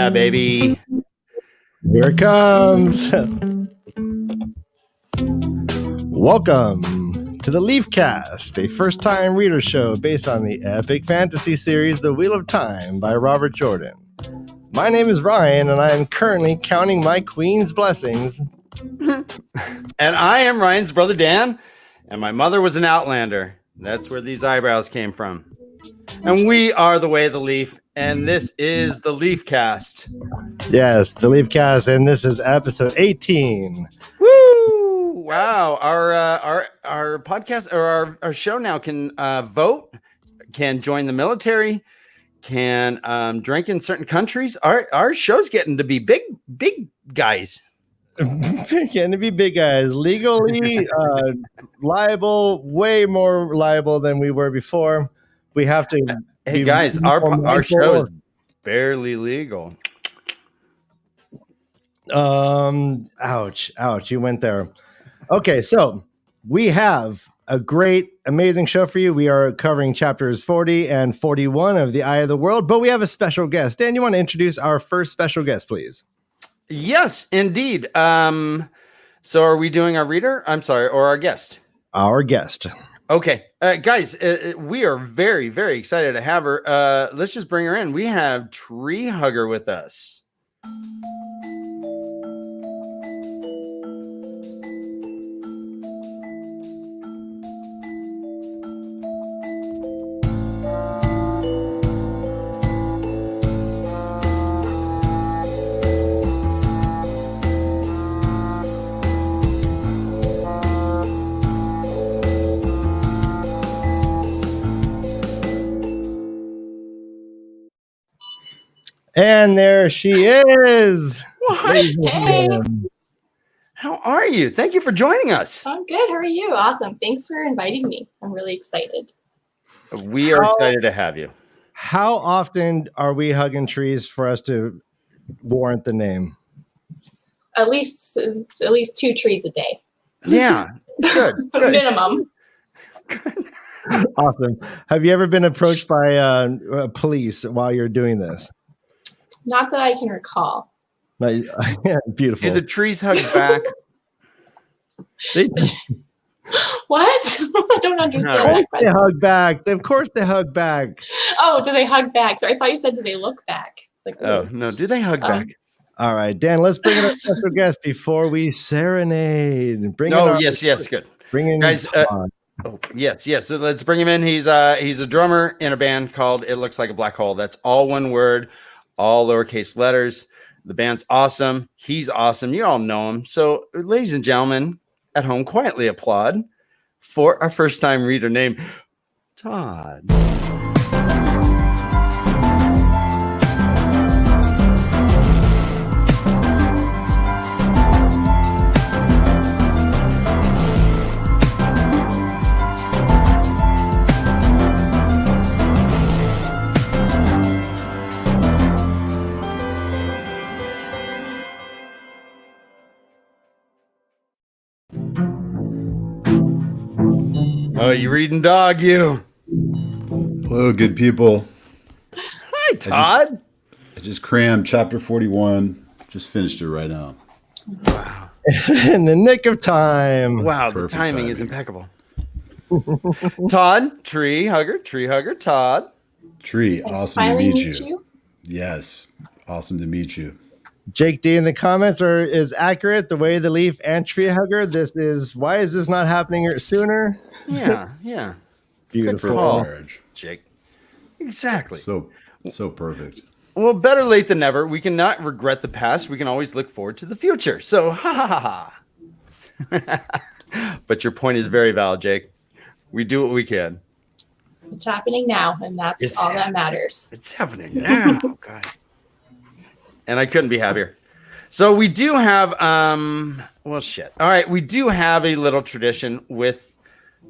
Yeah, baby. Here it comes. Welcome to the LeafCast, a first-time reader show based on the epic fantasy series The Wheel of Time by Robert Jordan. My name is Ryan, and I am currently counting my queen's blessings. And I am Ryan's brother Dan, and my mother was an Outlander. That's where these eyebrows came from. And we are the Way of the Leaf, and this is the LeafCast. Yes, the LeafCast, and this is episode 18. Woo! Wow, our podcast or our show now can vote, can join the military, can drink in certain countries. Our show's getting to be big guys. Getting to be big guys, legally liable, way more liable than we were before. We have to. Hey guys, our show is barely legal. Ouch, you went there. Okay, so we have a great, amazing show for you. We are covering chapters 40 and 41 of The Eye of the World, but we have a special guest. Dan, you want to introduce our first special guest, please? Yes, indeed. So are we doing our reader? I'm sorry, or our guest? Our guest. Okay, guys, we are very, very excited to have her. Let's just bring her in. We have Tree Hugger with us. And there she is. Hey. How are you? Thank you for joining us. I'm good. How are you? Awesome. Thanks for inviting me. I'm really excited. We are excited to have you. How often are we hugging trees for us to warrant the name? At least 2 trees a day. Yeah, good. Minimum. Awesome. Have you ever been approached by police while you're doing this? Not that I can recall. Yeah, beautiful. Do the trees hug back? What? I don't understand that They question. hug back. Of course they hug back. Oh, do they hug back? So I thought you said, do they look back? It's like, Oh, no. Do they hug back? All right, Dan, let's bring in our special guest before we serenade. Yes, good. Bring in Guys, Todd. Oh, yes. So let's bring him in. He's a drummer in a band called It Looks Like a Black Hole. That's all one word, all lowercase letters. The band's awesome. He's awesome. You all know him. So, ladies and gentlemen, at home, quietly applaud for our first-time reader named Todd. Oh, you reading dog, you? Hello, good people. Hi, Todd. I just crammed chapter 41. Just finished it right now. Wow. In the nick of time. Wow, the Perfect timing is timing. impeccable. Todd, Tree Hugger, Todd. Tree, nice awesome to finally meet meet you. you. Yes, awesome to meet you. Jake D in the comments is accurate. The Way of the Leaf and Tree Hugger. Why is this not happening sooner? Yeah. Beautiful. Good call, Marriage. Jake. Exactly. So perfect. Well, better late than never. We cannot regret the past. We can always look forward to the future. So, ha. But your point is very valid, Jake. We do what we can. It's happening now, and that's all that matters. It's happening now, guys. And I couldn't be happier. So we do have, All right, we do have a little tradition with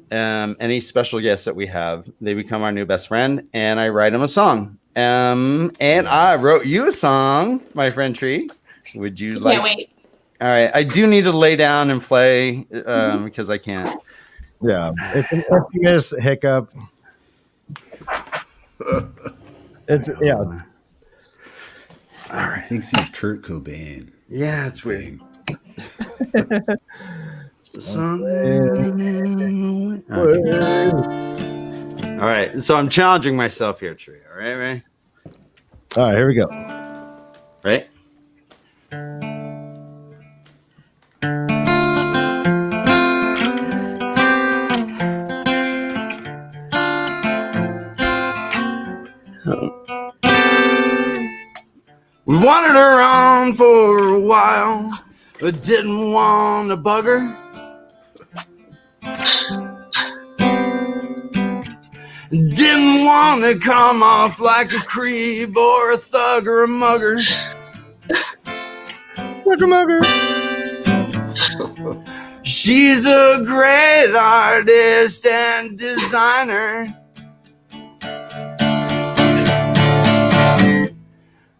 any special guests that we have. They become our new best friend, and I write them a song. And I wrote you a song, my friend Tree. Would you like? Can't wait. All right, I do need to lay down and play because I can't. Yeah, it's an infamous hiccup. He thinks he's Kurt Cobain. Yeah, it's weird. All right, so I'm challenging myself here, Tree. All right, Ray? All right, here we go. Right? We wandered around for a while, but didn't want to bugger. Didn't want to come off like a creep or a thug or a mugger. She's a great artist and designer.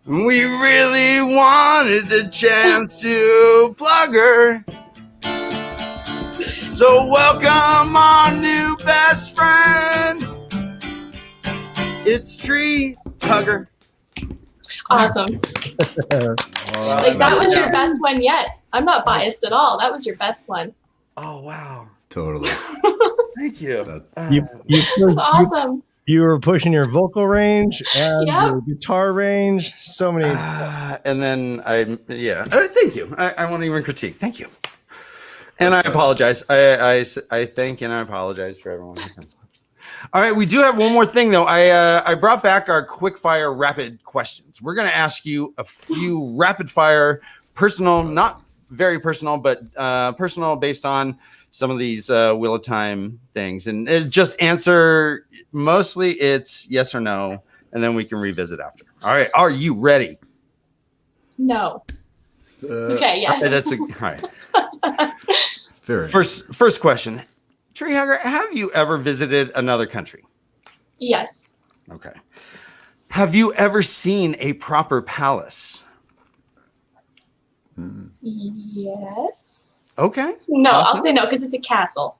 We really wanted a chance to plug her. So welcome our new best friend. It's Tree Hugger. Awesome. Like that was your best one yet. I'm not biased at all. That was your best one. Oh, wow. Totally. Thank you. That's awesome. You were pushing your vocal range and Yep. your guitar range. So many. And then thank you. I won't even critique. Thank you. And I apologize. I thank and I apologize for everyone. All right, we do have one more thing though. I brought back our quick fire rapid questions. We're going to ask you a few rapid fire, personal, not very personal, but personal based on some of these Wheel of Time things, and just answer. Mostly it's yes or no, and then we can revisit after. All right, are you ready? No. Okay. Yes. That's all right. Fair. First question. Tree Hugger, have you ever visited another country? Yes. Okay. Have you ever seen a proper palace? Yes. Okay. No, I'll say no because it's a castle.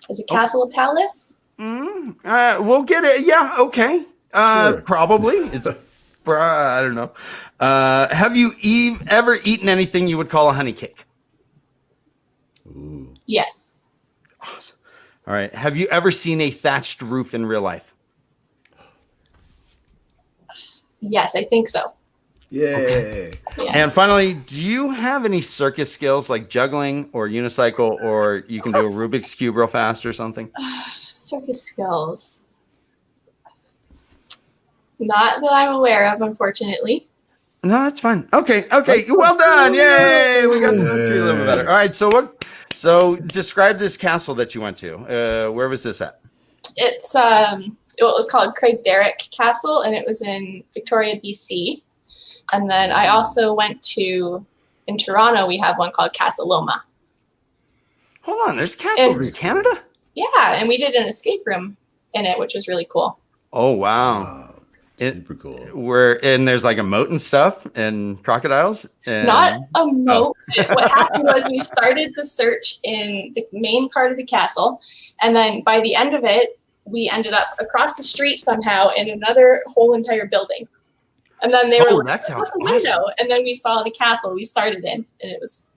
Is a castle a palace? We'll get it. Yeah. Okay. Sure. Probably. It's. I don't know. Have you ever eaten anything you would call a honey cake? Ooh. Yes. Awesome. All right. Have you ever seen a thatched roof in real life? Yes, I think so. Yay. Yeah. And finally, do you have any circus skills like juggling or unicycle, or you can do a Rubik's Cube real fast or something? Circus skills. Not that I'm aware of, unfortunately. No, that's fine. Okay. Well done. Yay. We got to know Tree a little bit better. All right. So describe this castle that you went to. Where was this at? It's it was called Craig Derrick Castle, and it was in Victoria, BC. And then I also went to, in Toronto, we have one called Castle Loma. Hold on. There's castles in Canada? Yeah, and we did an escape room in it, which was really cool. Oh, wow. Wow. Super cool. And there's like a moat and stuff and crocodiles. And... Not a moat. What happened was we started the search in the main part of the castle, and then by the end of it, we ended up across the street somehow in another whole entire building. And then they were that sounds out the awesome. window, and then we saw the castle we started in, and it was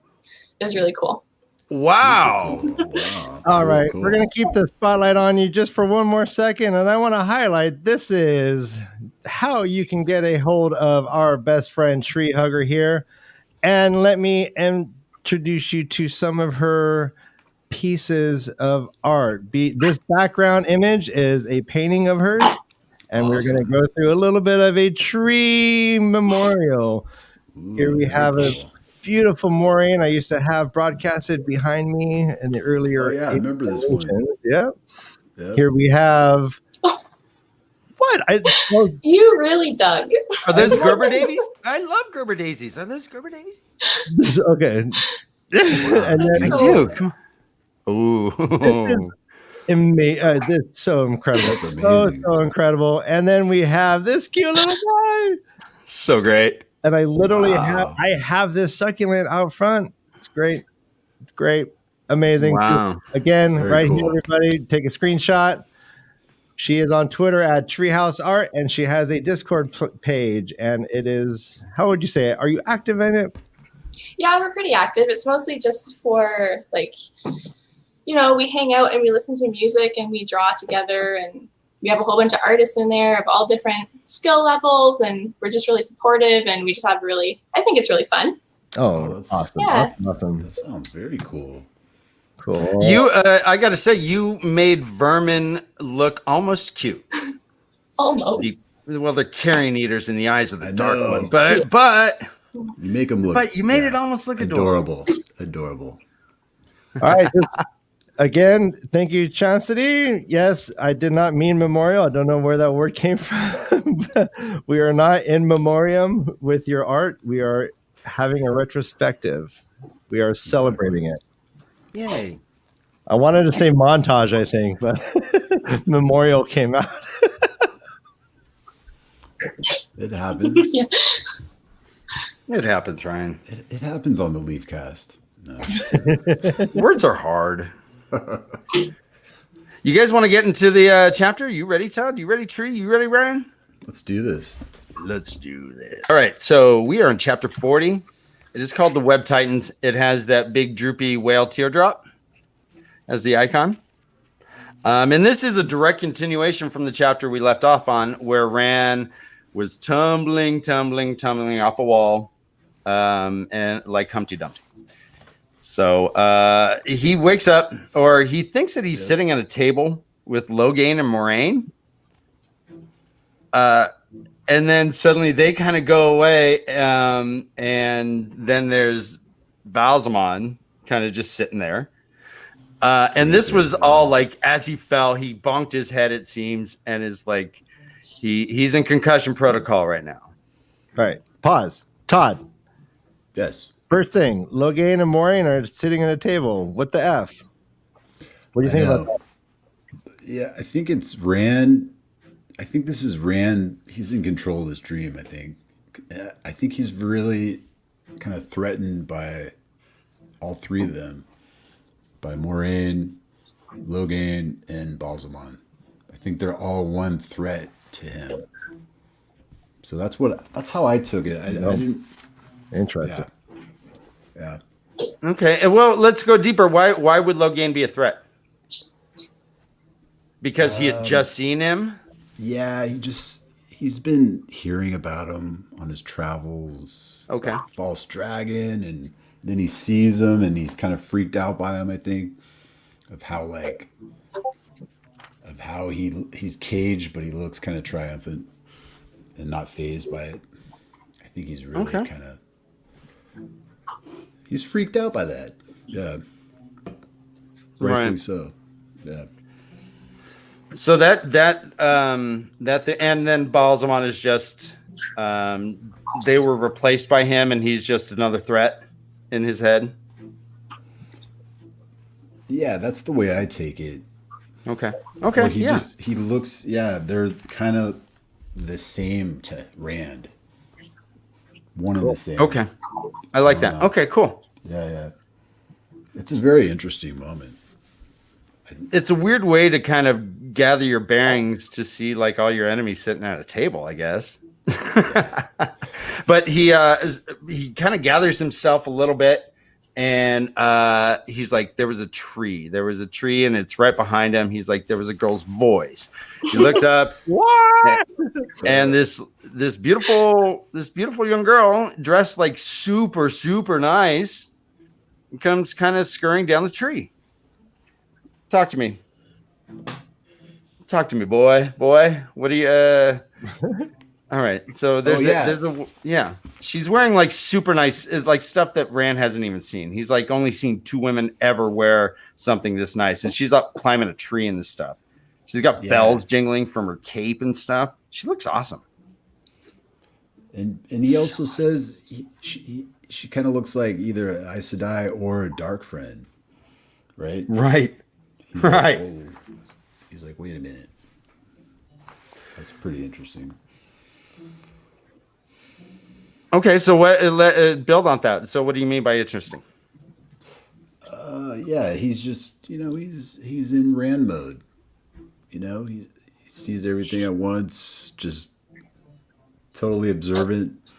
really cool. Wow. Wow. All right, Cool. we're going to keep the spotlight on you just for one more second. And I want to highlight this is how you can get a hold of our best friend, Tree Hugger, here. And let me introduce you to some of her pieces of art. This background image is a painting of hers. And we're going to go through a little bit of a tree memorial. Ooh, Here we very have a cool. beautiful Maureen I used to have broadcasted behind me in the earlier. Oh, yeah, I remember this one. Yeah. Yep. Here we have. What? You really dug. Are those Gerber daisies? I love Gerber daisies. Are those Gerber daisies? Okay. And then, Me too. Come on. Ooh. That's so incredible. That's amazing. So incredible. And then we have this cute little guy. So great. And I literally Wow. have this succulent out front. It's great. It's great. Amazing. Wow. Again, Very right cool. here, everybody. Take a screenshot. She is on Twitter at Treehouse Art, and she has a Discord page. And it is, how would you say it? Are you active in it? Yeah, we're pretty active. It's mostly just for like, we hang out and we listen to music and we draw together, and we have a whole bunch of artists in there of all different skill levels, and we're just really supportive, and we just have I think it's really fun. Oh, that's awesome. Yeah. Awesome. That sounds very cool. Cool. I got to say, you made Vermin look almost cute. Almost. Well, they're carrion eaters in the eyes of the dark know. one, but You make them look. you made it almost look adorable. Adorable. All right. Again, thank you, Chastity. Yes, I did not mean memorial. I don't know where that word came from. We are not in memoriam with your art. We are having a retrospective. We are celebrating it. Yay. I wanted to say montage, I think, but memorial came out. It happens. Yeah. It happens, Ryan. It happens on the LeafCast. No. Words are hard. You guys want to get into the chapter? You ready, Todd? You ready, Tree? You ready, Ryan? Let's do this. Let's do this. All right, so we are in chapter 40. It is called the Web Titans. It has that big droopy whale teardrop as the icon. And this is a direct continuation from the chapter we left off on, where Ran was tumbling off a wall, and like Humpty Dumpty. So he wakes up, or he thinks that he's sitting at a table with Logain and Moraine. And then suddenly they kind of go away, and then there's Balsamon kind of just sitting there. And this was all like, as he fell, he bonked his head, it seems, and is like, he's in concussion protocol right now. All right. Pause. Todd. Yes. First thing, Logain and Moraine are sitting at a table. What the F? What do you think about that? Yeah, I think it's Rand. I think this is Rand. He's in control of this dream, I think. I think he's really kind of threatened by all three of them. By Moraine, Logain, and Balsamon. I think they're all one threat to him. So that's how I took it. I didn't. Interesting. Yeah. Okay, well, let's go deeper. Why would Logain be a threat? Because he had just seen him? Yeah, he's been hearing about him on his travels. Okay. False dragon, and then he sees him and he's kind of freaked out by him, I think. Of how he's caged, but he looks kind of triumphant and not fazed by it. I think he's really kind of he's freaked out by that. Yeah. Rightfully so. Yeah. So and then Balsamon is just they were replaced by him, and he's just another threat in his head. Yeah, that's the way I take it. Okay. Like he looks, they're kind of the same to Rand. One and the same. Okay. I like that. Okay, cool. Yeah. It's a very interesting moment. It's a weird way to kind of gather your bearings to see like all your enemies sitting at a table, I guess. But he kind of gathers himself a little bit, and he's like, there was a tree, and it's right behind him. He's like, there was a girl's voice. He looked up, what? And this beautiful young girl dressed like super, super nice comes kind of scurrying down the tree. Talk to me, boy. What do you? All right. So she's wearing like super nice, like stuff that Rand hasn't even seen. He's like only seen two women ever wear something this nice, and she's up climbing a tree in this stuff. She's got bells jingling from her cape and stuff. She looks awesome. And he also says she kind of looks like either an Aes Sedai or a dark friend, right? Right. He's Right. Like, oh. He's like, wait a minute. That's pretty interesting. Okay, so what? Build on that. So, what do you mean by interesting? Yeah, he's just he's in Rand mode. He sees everything at once, just totally observant.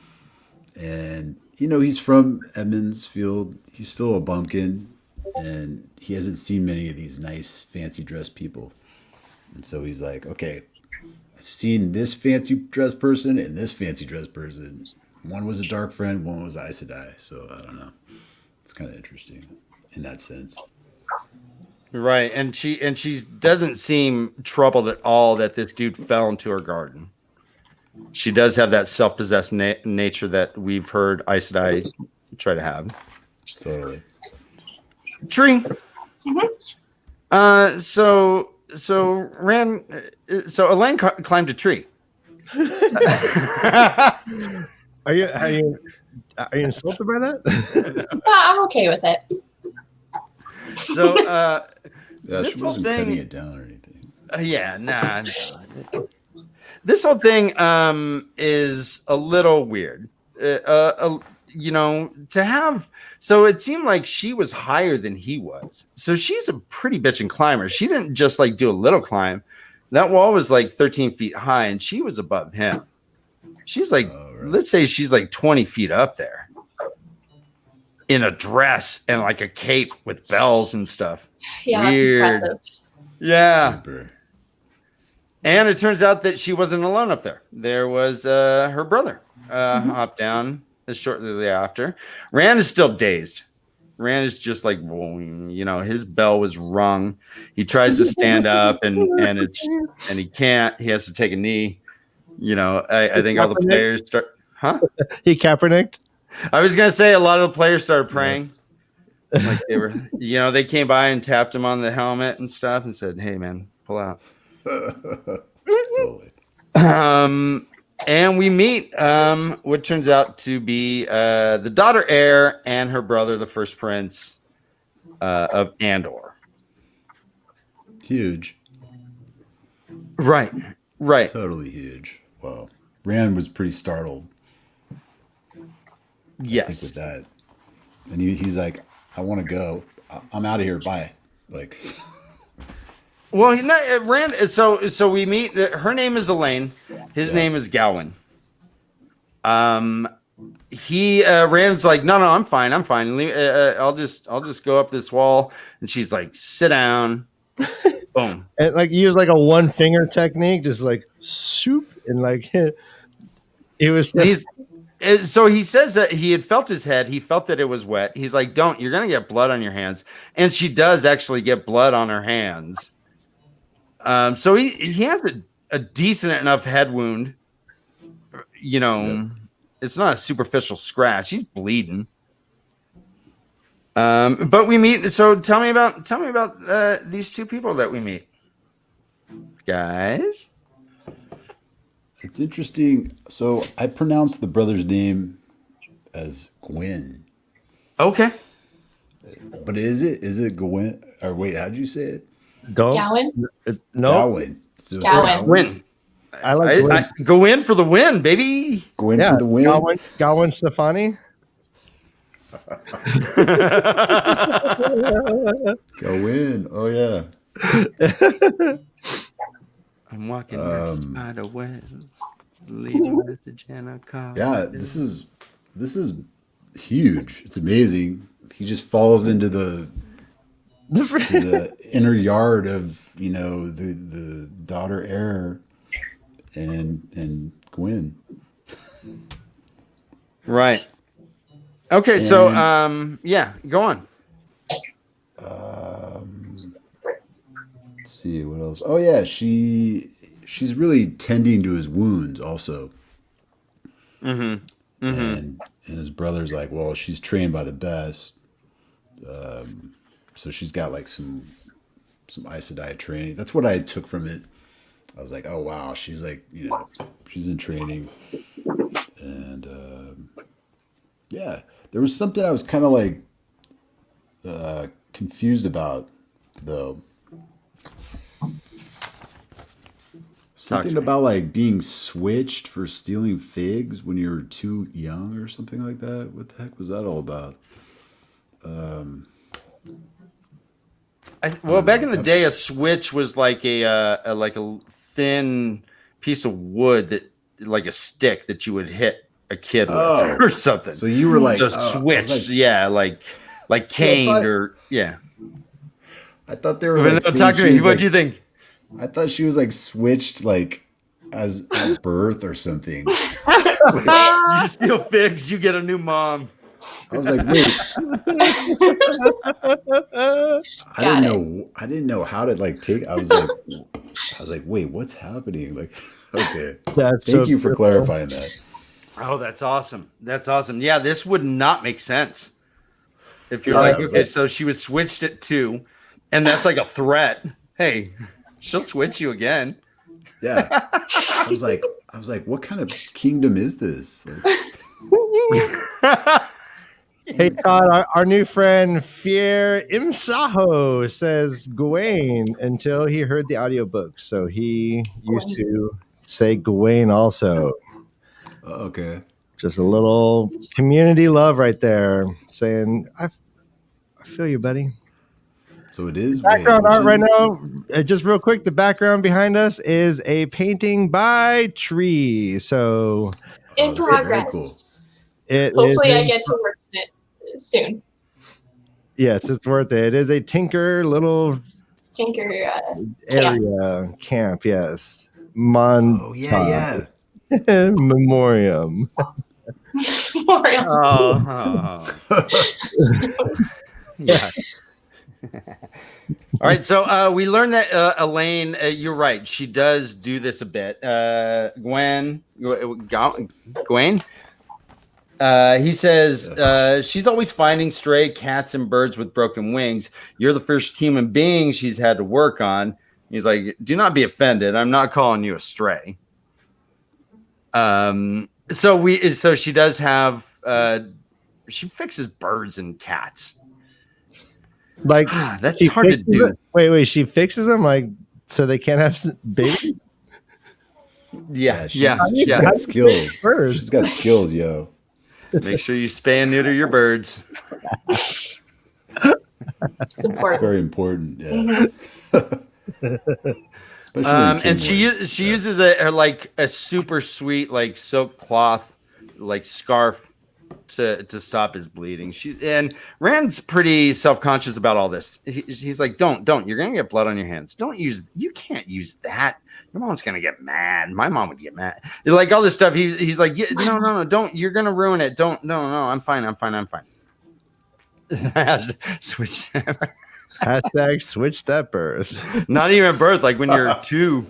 And, he's from Edmondsfield. He's still a bumpkin. And he hasn't seen many of these nice, fancy dressed people. And so he's like, okay, I've seen this fancy dressed person and this fancy dressed person. One was a dark friend, one was Aes Sedai. So I don't know. It's kind of interesting in that sense. Right, and she doesn't seem troubled at all that this dude fell into her garden. She does have that self-possessed nature that we've heard Aes Sedai try to have. Totally. Tree. Mm-hmm. So Elaine climbed a tree. Are you insulted by that? I'm okay with it. So Yeah, this she whole wasn't thing, cutting it down or anything. yeah, nah. This whole thing is a little weird. To have. So it seemed like she was higher than he was. So she's a pretty bitchin' climber. She didn't just like do a little climb. That wall was like 13 feet high, and she was above him. She's like, let's say she's like 20 feet up there in a dress and like a cape with bells and stuff. Yeah, Weird. that's impressive. Yeah. Super. And it turns out that she wasn't alone up there. There was her brother hopped down shortly after. Rand is still dazed. Rand is just like, his bell was rung. He tries to stand up and he can't. He has to take a knee. I think all the players start. Huh? He Kaepernicked. I was gonna say a lot of the players started praying. Like they were, they came by and tapped him on the helmet and stuff and said, "Hey, man, pull out." Totally. And we meet what turns out to be the daughter heir and her brother, the first prince of Andor. Huge. Right. Totally huge. Wow. Rand was pretty startled. I think Yes. with that. And he's like, I want to go. I'm out of here. Bye. Like, Well, Rand. So we meet. Her name is Elaine. His name is Gawain. Rand's like, no, I'm fine. I'll just go up this wall. And she's like, sit down. Boom. And like use like a one finger technique, just like soup and like it was. So he says that he had felt his head. He felt that it was wet. He's like, you're going to get blood on your hands. And she does actually get blood on her hands. So he has a decent enough head wound. It's not a superficial scratch. He's bleeding. But we meet. So tell me about these two people that we meet, guys. it's interesting. So I pronounced the brother's name as Gwen. Okay. But is it Gwen? Or wait, how'd you say it? Don't. Gowan? No. Gawain. So it's Gowan. Win. I like Gwen. Go in for the win, baby. Gwen Yeah, for the win. Gawain Stefani. Go win. Oh yeah. I'm walking down spider webs, leave a message and a call. Yeah, this is huge. It's amazing. He just falls into the inner yard of the daughter heir and Gwen. Right. Okay, so go on. Let's see what else. Oh yeah, she's really tending to his wounds also. And his brother's like, well, she's trained by the best. So she's got like some Aes Sedai training. That's what I took from it. I was like, oh wow, she's like, she's in training. And yeah, there was something I was kind of like confused about though. Something about like being switched for stealing figs when you were too young or something like that. What the heck was that all about? Well, back in the day, a switch was like a thin piece of wood that, like a stick that you would hit a kid with Oh. or something. So you were like, So oh, I was switched, like, like caned I thought they were No, like, saying talk to she me. was, What like, do you think? I thought she was like switched like as at birth or something. You steal figs, you get a new mom. I was like, wait, Got I didn't know how to like take. I was like, wait, what's happening? Like, okay, That's thank so you for cool. clarifying that. Oh, that's awesome. That's awesome. Yeah, this would not make sense. If you're Yeah, like, I was okay, like- so she was switched at 2, and that's like a threat. Hey, she'll switch you again. Yeah, I was like, what kind of kingdom is this? Like, Hey Todd, our new friend Fier Imsaho says Gawain until he heard the audiobook. So he used to say Gawain also. okay, Just a little community love right there. Saying, I feel you, buddy. so it is. Background wait, art which right is- now, just real quick, the background behind us is a painting by Tree. So In Oh, this is very progress. cool. it Hopefully, is I get to work on it soon. yes, it's worth it. It is a Tinker little Tinker area camp. Yes, Mon. Oh yeah. Memoriam. memorial. Oh. Yeah. All right, so we learned that Elaine, you're right. She does do this a bit. Gwen, he says she's always finding stray cats and birds with broken wings. You're the first human being she's had to work on. He's like, do not be offended. I'm not calling you a stray. So she does have she fixes birds and cats. Like That's she hard to fixes do. it- Wait, she fixes them like so they can't have babies. Yeah. She's got skills. Birds. She's got skills, yo. Make sure you spay and neuter your birds. It's It's important. very important. Yeah. Mm-hmm. Especially And she uses a super sweet like silk cloth like scarf to stop his bleeding. And Rand's pretty self-conscious about all this. He's like, don't, you're gonna get blood on your hands. You can't use that. Your mom's gonna get mad. My mom would get mad. Like all this stuff. He's like, yeah, no, don't. You're gonna ruin it. Don't. No, I'm fine. Switch. Hashtag switched at birth. Not even at birth. Like when you're 2.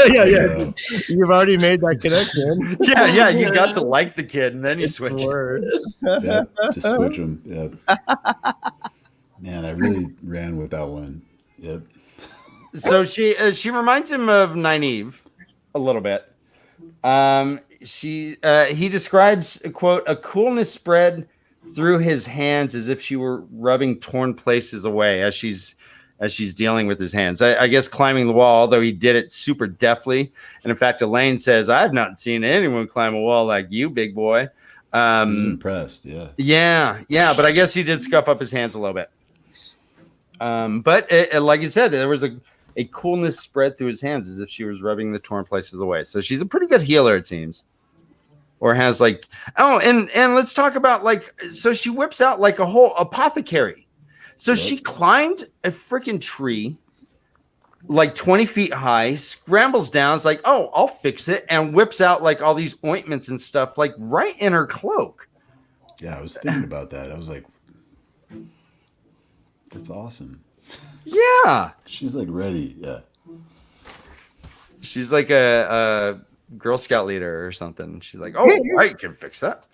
yeah. You've already made that connection. Yeah. You got to like the kid, and then you switch. Word. Yeah, just switch them. Yep. Man, I really ran with that one. Yep. So she reminds him of Nynaeve a little bit. He describes, quote, a coolness spread through his hands as if she were rubbing torn places away as she's dealing with his hands. I guess climbing the wall, although he did it super deftly. And in fact, Elaine says, I've not seen anyone climb a wall like you, big boy. I was impressed. Yeah. Yeah. But I guess he did scuff up his hands a little bit. But like you said, there was a coolness spread through his hands as if she was rubbing the torn places away. So she's a pretty good healer, it seems. Or has like, and let's talk about so she whips out like a whole apothecary. So she climbed a freaking tree, like 20 feet high, scrambles down. It's like, oh, I'll fix it. And whips out like all these ointments and stuff, like right in her cloak. Yeah, I was thinking about that. I was like, that's awesome. Yeah. She's like ready. Yeah. She's like a Girl Scout leader or something. She's like, oh, I can fix that.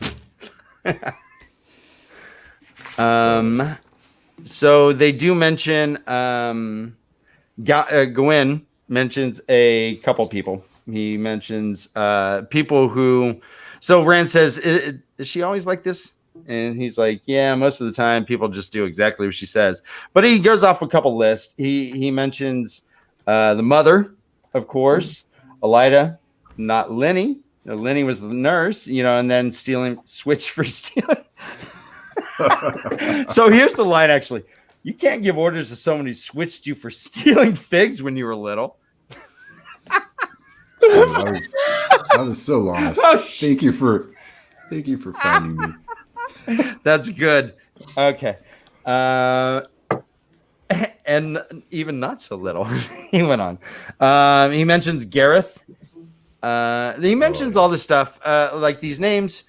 So they do mention Gawain mentions a couple people. He mentions people who. So Rand says, "Is she always like this?" And he's like, "Yeah, most of the time people just do exactly what she says." But he goes off a couple lists. He mentions the mother, of course, Elida, not Lenny. No, Lenny was the nurse, and then switch for stealing. So here's the line, actually. You can't give orders to someone who switched you for stealing figs when you were little. Oh, I was so lost. Oh, Thank you for finding me. That's good. Okay. And even not so little. He went on. He mentions Gareth. He mentions all this stuff, like these names.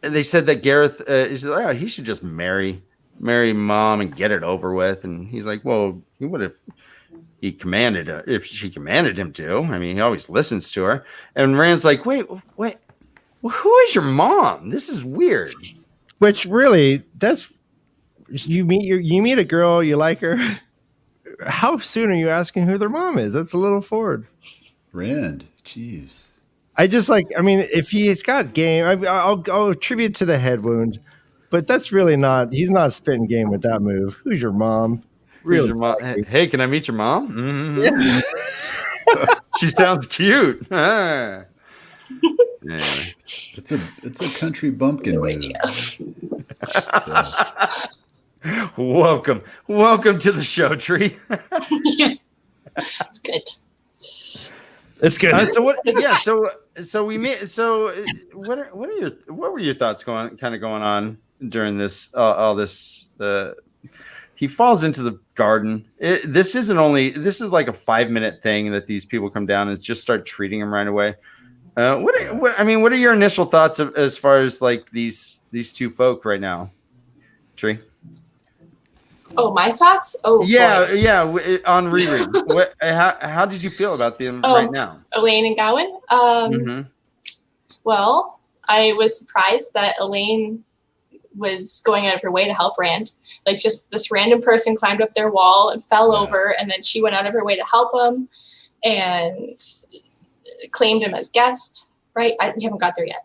They said that Gareth he should just marry mom and get it over with. And he's like, well, he would have. He commanded her if she commanded him to. I mean, he always listens to her. And Rand's like, wait, who is your mom? This is weird. Which really, that's you meet a girl, you like her. How soon are you asking who their mom is? That's a little forward. Rand, jeez. I just if he's got game, I'll attribute to the head wound, but that's really not. He's not spitting game with that move. Who's your mom? Really? Your mom? Hey, can I meet your mom? Mm-hmm. Yeah. She sounds cute. Yeah. It's a country bumpkin move. Welcome to the show, Tree. Yeah. It's good. It's good. So what? Yeah. So we made. So what were your thoughts going on during this all this? He falls into the garden. This is like a 5-minute thing that these people come down and just start treating him right away. What are your initial thoughts as far as like these two folk right now, Tree? Oh, my thoughts? Oh, yeah, boy. yeah. On reread, how did you feel about them right now? Elaine and Gowan. Well, I was surprised that Elaine was going out of her way to help Rand. Like, just this random person climbed up their wall and fell over, and then she went out of her way to help him and claimed him as guest. Right? We haven't got there yet.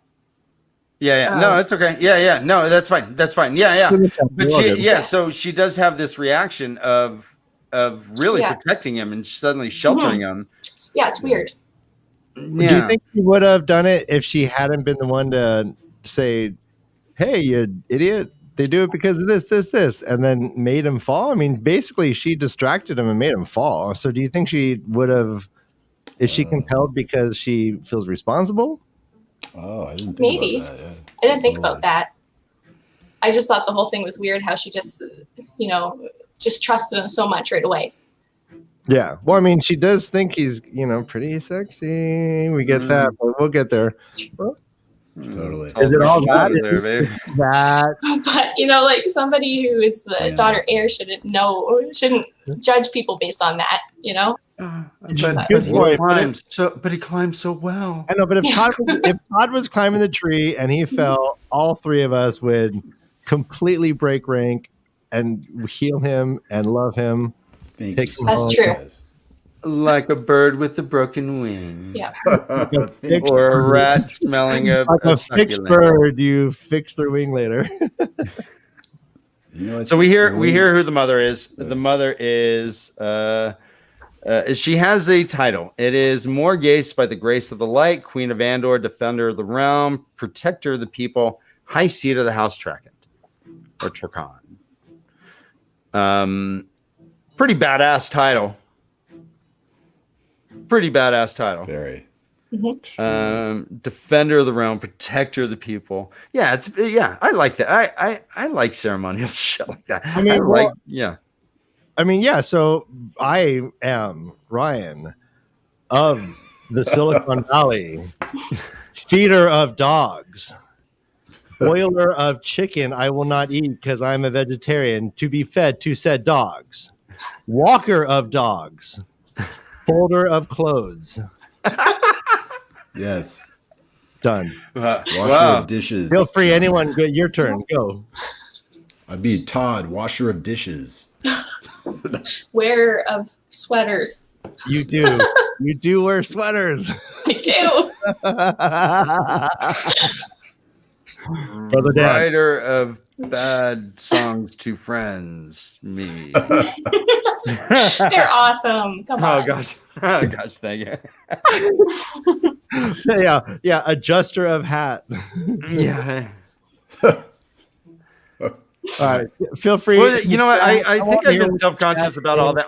Yeah. No, it's okay. Yeah. No, that's fine. Yeah. But so she does have this reaction of really protecting him and suddenly sheltering him. Yeah, it's weird. Yeah. Do you think she would have done it if she hadn't been the one to say, hey, you idiot, they do it because of this, and then made him fall? I mean, basically, she distracted him and made him fall. So do you think she would have, is she compelled because she feels responsible? Oh, I didn't think Maybe. about that. Yeah. I didn't think about that. I just thought the whole thing was weird, how she just, just trusted him so much right away. Yeah. Well, I mean, she does think he's, pretty sexy. We get that, but we'll get there. Totally. Is it all that? There, baby. That? But, like somebody who is the daughter heir shouldn't judge people based on that, But he climbs so well. I know, but if Todd was climbing the tree and he fell, all three of us would completely break rank and heal him and love him. That's true. Like a bird with a broken wing. Yeah. Or a rat smelling of like a fixed bird, you fix their wing later. So we hear who the mother is. The mother is she has a title. It is Morgase by the grace of the light, Queen of Andor, Defender of the Realm, Protector of the People, High Seat of the House Trakan or Trakan. Pretty badass title. Very. Defender of the Realm, Protector of the People. Yeah, I like that. I like ceremonial shit like that. So I am Ryan of the Silicon Valley, feeder of dogs, boiler of chicken I will not eat because I'm a vegetarian to be fed to said dogs, walker of dogs, folder of clothes. Yes. Done. Washer of dishes. Feel free, anyone. Good, your turn. Go. I'd be Todd, washer of dishes. Wearer of sweaters. You do. You do wear sweaters. I do. Brother Dan. Writer of bad songs to friends. Me. They're awesome. Come on. Oh gosh, thank you. Yeah. Adjuster of hat. Yeah. All right, feel free. Well, you know what? I think wanna I've hear been what self-conscious you about have all to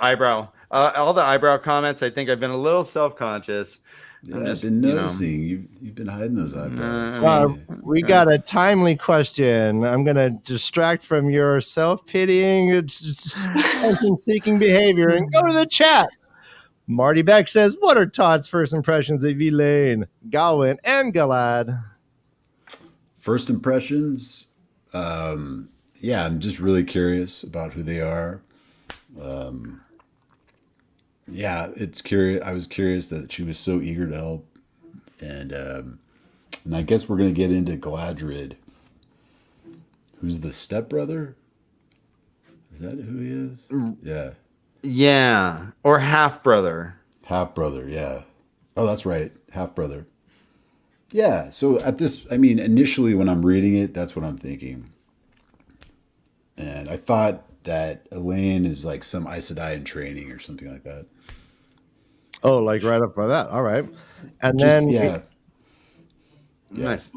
the eyebrow comments. I think I've been a little self-conscious. Yeah, I'm just, I've been you know, noticing you've been hiding those eyebrows. I say. mean, We got a timely question. I'm going to distract from your self-pitying, attention-seeking behavior and go to the chat. Marty Beck says, what are Todd's first impressions of Elaine, Gawain, and Galad? First impressions, yeah, I'm just really curious about who they are. Yeah, it's curious. I was curious that she was so eager to help, and I guess we're gonna get into Galadriel, who's the stepbrother. Is that who he is? Yeah, yeah, or half brother. half brother. Yeah. Oh, that's right, half brother. Yeah. So at this, I mean, initially when I'm reading it, that's what I'm thinking, and I thought that Elaine is like some Aes Sedai in training or something like that. Oh, like right up by that. All right. And Just, then yeah. Nice.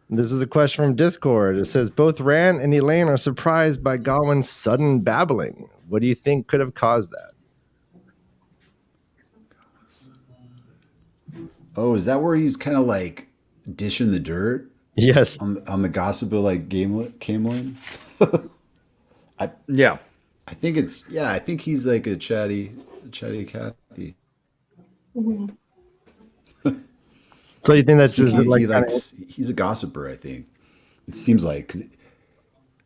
this is a question from Discord. It says, both Rand and Elaine are surprised by Gawain's sudden babbling. What do you think could have caused that? Oh, is that where he's kind of like dishing the dirt Yes. on the gossip of like Camelin? Yeah. I think it's I think he's like a chatty Cathy. Mhm. So you think that's just like he kinda- likes he's a gossiper. I think it seems like 'cause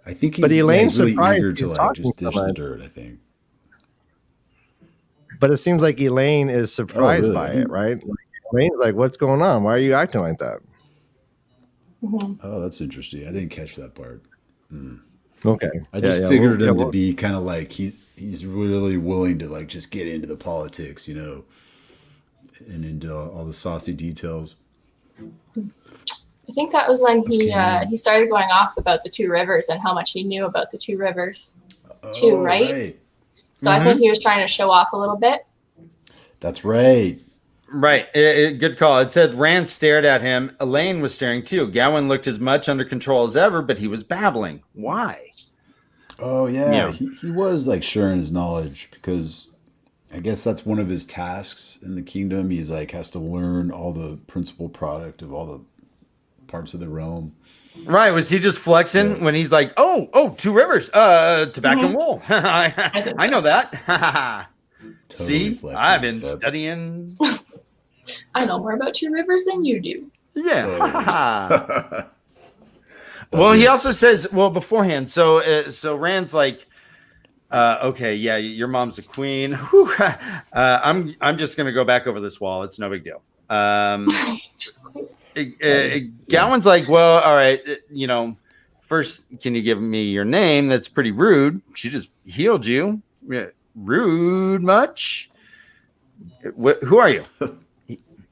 I think he's, But Elaine's he's really surprised eager to he's like talking just so dish the much. dirt. I think. But it seems like Elaine is surprised really? by it, right? Like, Elaine's like, what's going on? Why are you acting like that? Mhm. Oh, that's interesting. I didn't catch that part. Okay. I just figured him to we'll- be kind of like he's really willing to like just get into the politics, you know, and into all the saucy details. I think that was when Okay. he started going off about the two rivers and how much he knew about the two rivers too, Oh, right? So I think he was trying to show off a little bit. That's right. Right. Good call. It said Rand stared at him. Elaine was staring too. Gawain looked as much under control as ever, but he was babbling. Why? Oh yeah, Yeah. He was like sharing his knowledge because I guess that's one of his tasks in the kingdom. He's like has to learn all the principal product of all the parts of the realm. Right. Was he just flexing when he's like, oh, two rivers, tobacco and wool. I know that. Totally See, flexing. I've been Yep. studying. I know more about two rivers than you do. Yeah. Well, he also says, well, beforehand. So Rand's like, okay, yeah, your mom's a queen. Whew. I'm just gonna go back over this wall. It's no big deal. Gawain's like, well, all right, you know, first, can you give me your name? That's pretty rude. She just healed you. Yeah, rude much? Who are you?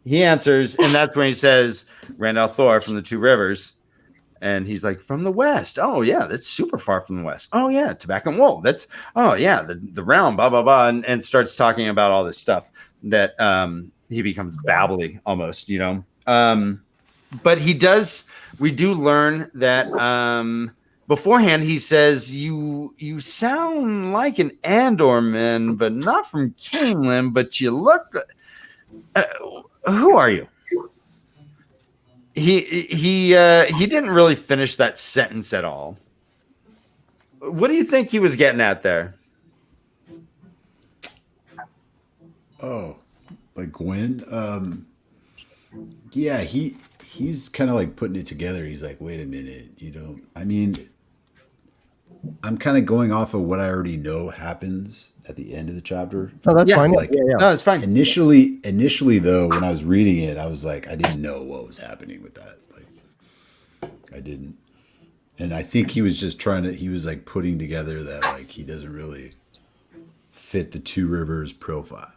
He answers, and that's when he says, Randall Thor from the Two Rivers. And he's like, from the west. Oh, yeah, that's super far from the west. Oh, yeah, tobacco and wool. That's, oh, yeah, the realm, blah, blah, blah. And starts talking about all this stuff that he becomes babbly almost, you know. But we do learn that beforehand he says, you sound like an Andorman, but not from Camelin, but you look, who are you? He didn't really finish that sentence at all. What do you think he was getting at there? Oh, like Gwen? Yeah, he's kind of like putting it together. He's like, wait a minute, I mean, I'm kind of going off of what I already know happens at the end of the chapter. Oh, that's fine. Like, No, it's fine. Initially though, when I was reading it, I was like, I didn't know what was happening with that. Like, I didn't. And I think he was just he was like putting together that like he doesn't really fit the Two Rivers profile.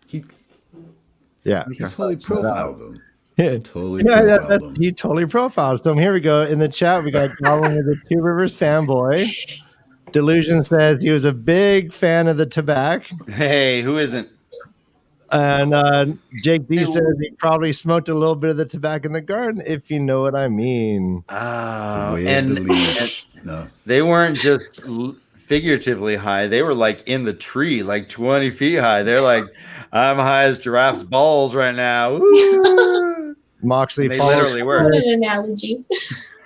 He totally profiled them. Yeah. Totally Yeah, profiled them. he totally profiled. So here we go. In the chat, we got Gollum with the Two Rivers fanboy. Delusion says he was a big fan of the tobacco. Hey, who isn't? And Jake D says he probably smoked a little bit of the tobacco in the garden, if you know what I mean. Oh, Way and the leaves. No. they weren't just figuratively high. They were like in the tree, like 20 feet high. They're like, I'm high as giraffe's balls right now. Woo! Moxley, They follows- literally were. What an analogy.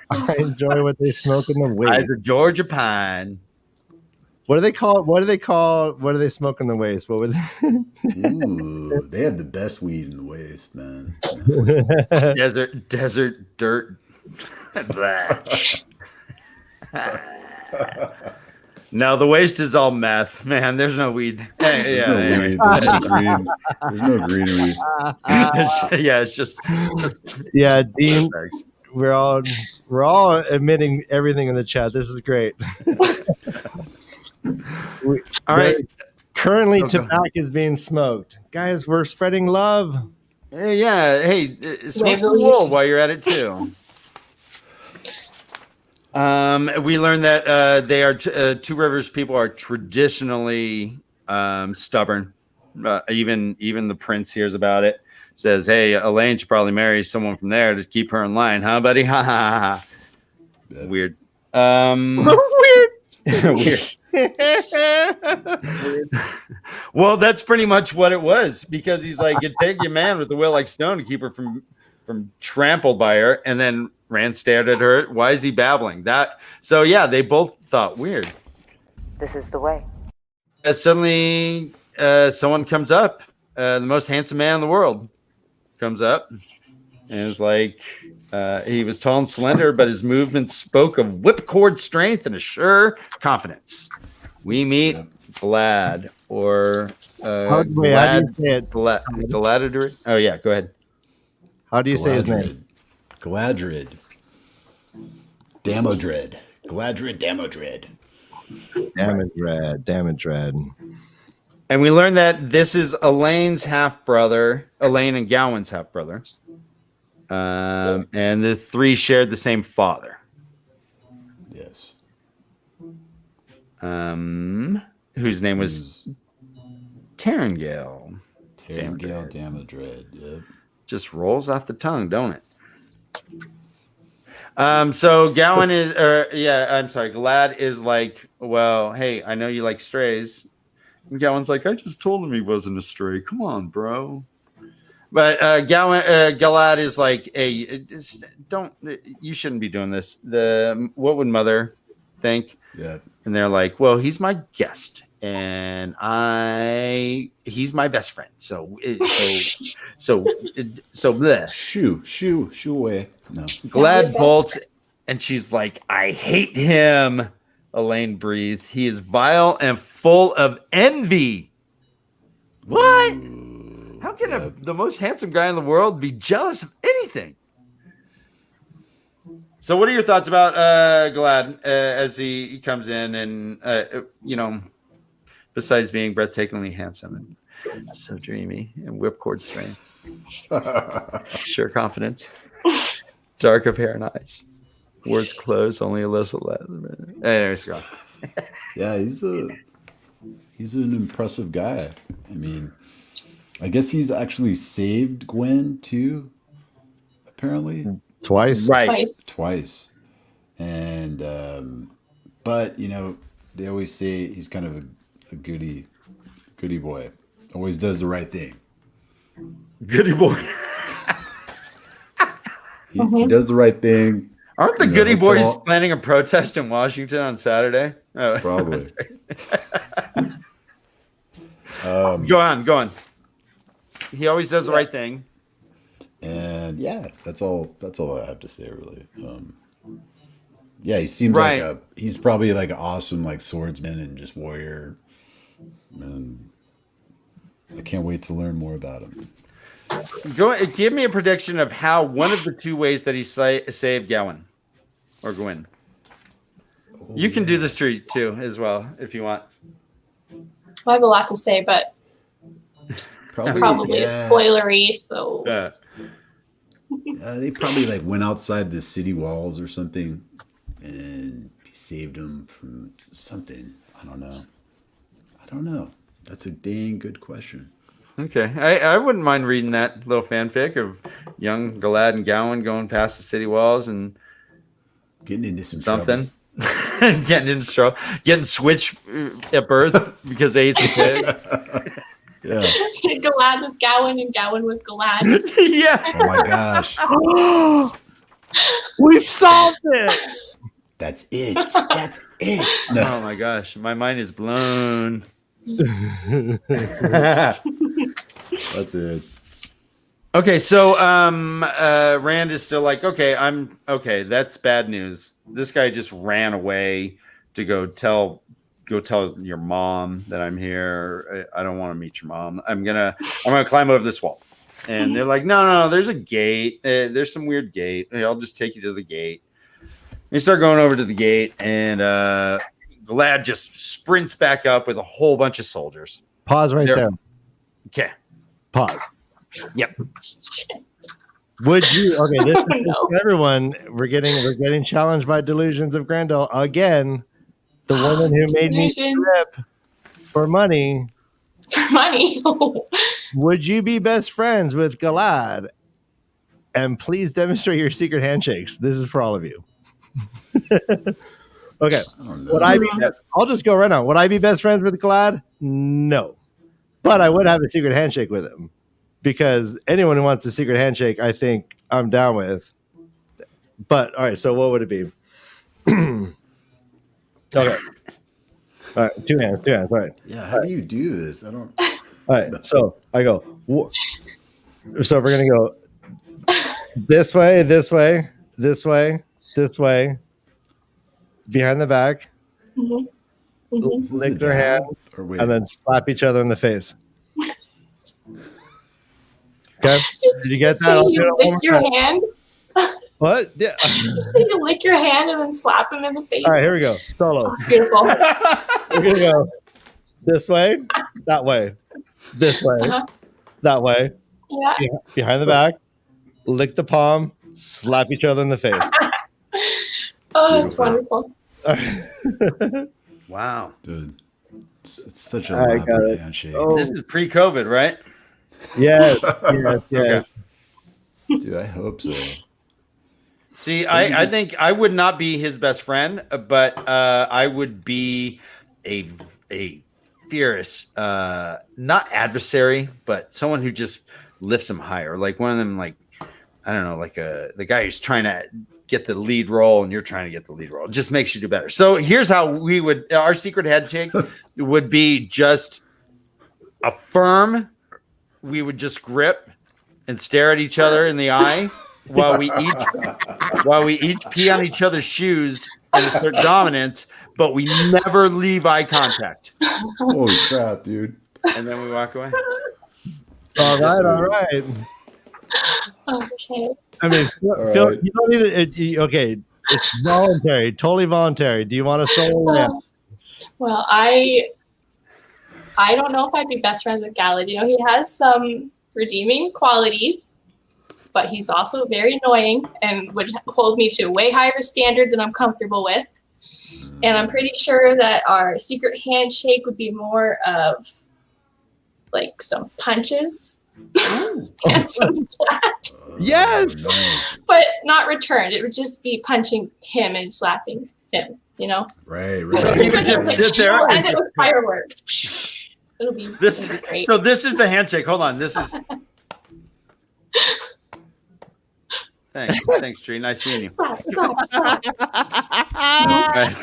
I enjoy what they smoke in the High as waste. a Georgia pine. What do they call? What do they call? What do they smoke in the waste? What would? Ooh, they have the best weed in the waste, man. Desert dirt. Blah. No, the waste is all meth, man. There's no weed. Hey, There's yeah, no anyway. weed. There's no green. There's no greenery. It's just Yeah, Dean, thanks. we're all admitting everything in the chat. This is great. All right. Currently, Okay. tobacco is being smoked. Guys, we're spreading love. Yeah. Hey, smoke Wave some the wool leaf. while you're at it too. We learned that they are Two Rivers people are traditionally stubborn. Even the prince hears about it. Says, "Hey, Elaine should probably marry someone from there to keep her in line, huh, buddy?" Ha ha ha. Yeah. Weird. Weird. Weird. Well, that's pretty much what it was, because he's like, you take your man with a will like stone to keep her from trampled by her, and then Rand stared at her. Why is he babbling that? So yeah, they both thought weird. This is the way. Suddenly someone comes up, the most handsome man in the world comes up, and is like, he was tall and slender, but his movements spoke of whipcord strength and a sure confidence. We meet Glad, or How do you say it? Galadriel. Oh yeah, go ahead. How do you say his name? Galadriel. Damodred. Galadriel Damodred. Damage red. And we learned that this is Elaine's half brother, Elaine and Gowan's half brother, and the three shared the same father. Yes. Whose name was Tarangale. Tarangale Damodred. Yep. Just rolls off the tongue, don't it? So Gowan is, Glad is like, well, hey, I know you like strays. And Gowan's like, I just told him he wasn't a stray. Come on, bro. But Galad is like, hey, you shouldn't be doing this. What would Mother think? Yeah. And they're like, well, he's my guest, and he's my best friend. So bleh. Shoo away. No. Glad best bolts, friends. and she's like, I hate him. Elaine breathed. He is vile and full of envy. What? How can the most handsome guy in the world be jealous of anything? So what are your thoughts about Glad as he comes in and, besides being breathtakingly handsome and so dreamy and whipcord strength, sure confidence, dark of hair and eyes, words closed, only a little less. Anyways, go. Yeah, he's an impressive guy. I mean, I guess he's actually saved Gwen too, apparently. Twice. Right. Twice. And but they always say he's kind of a goody boy. Always does the right thing. Goody boy. He does the right thing. Aren't the You know, Goody it's Boys all- planning a protest in Washington on Saturday? Oh. Probably. Go on. He always does the right thing. And yeah, that's all I have to say really. Yeah, he seems Right. like he's probably like an awesome like swordsman and just warrior. And I can't wait to learn more about him. Give me a prediction of how one of the two ways that he saved Gowan or Gwen. You can do this too as well if you want. I have a lot to say, but probably yeah. spoilery. So They probably like went outside the city walls or something, and he saved them from something. I don't know. That's a dang good question. Okay. I wouldn't mind reading that little fanfic of young Galad and Gowan going past the city walls and Getting into some something. Getting switched at birth because they ate the pig. Yeah. Galad was Gowan and Gowan was Galad. Yeah. Oh my gosh. We've solved it. That's it. That's it. No. Oh my gosh. My mind is blown. That's it. Okay, so Rand is still like, okay, that's bad news. This guy just ran away to go tell your mom that I'm here. I don't want to meet your mom. I'm gonna climb over this wall. And they're like, no, there's a gate. There's some weird gate. I'll just take you to the gate. They start going over to the gate, and Glad just sprints back up with a whole bunch of soldiers. Pause right there. Okay. Pause. Yep. Would you? Okay, this is No. for everyone. We're getting challenged by delusions of Grendel again. The woman who made me Delusions. strip for money. For money. Would you be best friends with Galad? And please demonstrate your secret handshakes. This is for all of you. Okay. Would I be? I'll just go right on. Would I be best friends with Galad? No, but I would have a secret handshake with him because anyone who wants a secret handshake, I think I'm down with. But all right. So what would it be? Okay. All right. Two hands. All right. Yeah. How do you do this? I don't. All right, so I go. So we're gonna go this way, behind the back, Mhm. lick their hand, Or wait. and then slap each other in the face. Okay, did you get say that? I'll you do it one lick more your time. hand? What? Yeah. You say you lick your hand and then slap him in the face? All right, here we go. Solo. Oh, it's beautiful. We're gonna go this way, that way, this way, Uh-huh. that way, Yeah. behind the back, lick the palm, slap each other in the face. Oh, that's wonderful. All right. Wow. Dude, it's such a I got elaborate it. handshake. Oh. This is pre-COVID, right? Yes. Okay. Dude, I hope so. See, I think I would not be his best friend, but I would be a fierce, not adversary, but someone who just lifts him higher. Like one of them, like, I don't know, like the guy who's trying to get the lead role and you're trying to get the lead role. It just makes you do better. So here's how we would, our secret handshake would be just a firm, we would just grip and stare at each other in the eye while we each pee on each other's shoes and assert dominance, but we never leave eye contact. Holy crap, dude. And then we walk away. All right. Okay. I mean, All Phil, right. you don't need it. Okay, it's voluntary, totally voluntary. Do you want to solo that? Well, I don't know if I'd be best friends with Galad. You know, he has some redeeming qualities, but he's also very annoying and would hold me to a way higher standard than I'm comfortable with. And I'm pretty sure that our secret handshake would be more of like some punches and some slaps, Yes. Oh, no. but not returned. It would just be punching him and slapping him, you know? Right. So you could just sit there We'll and end it with fireworks. It'll be great. So this is the handshake. Hold on. This is. Thanks, Tree. Nice seeing you. Slap. All right.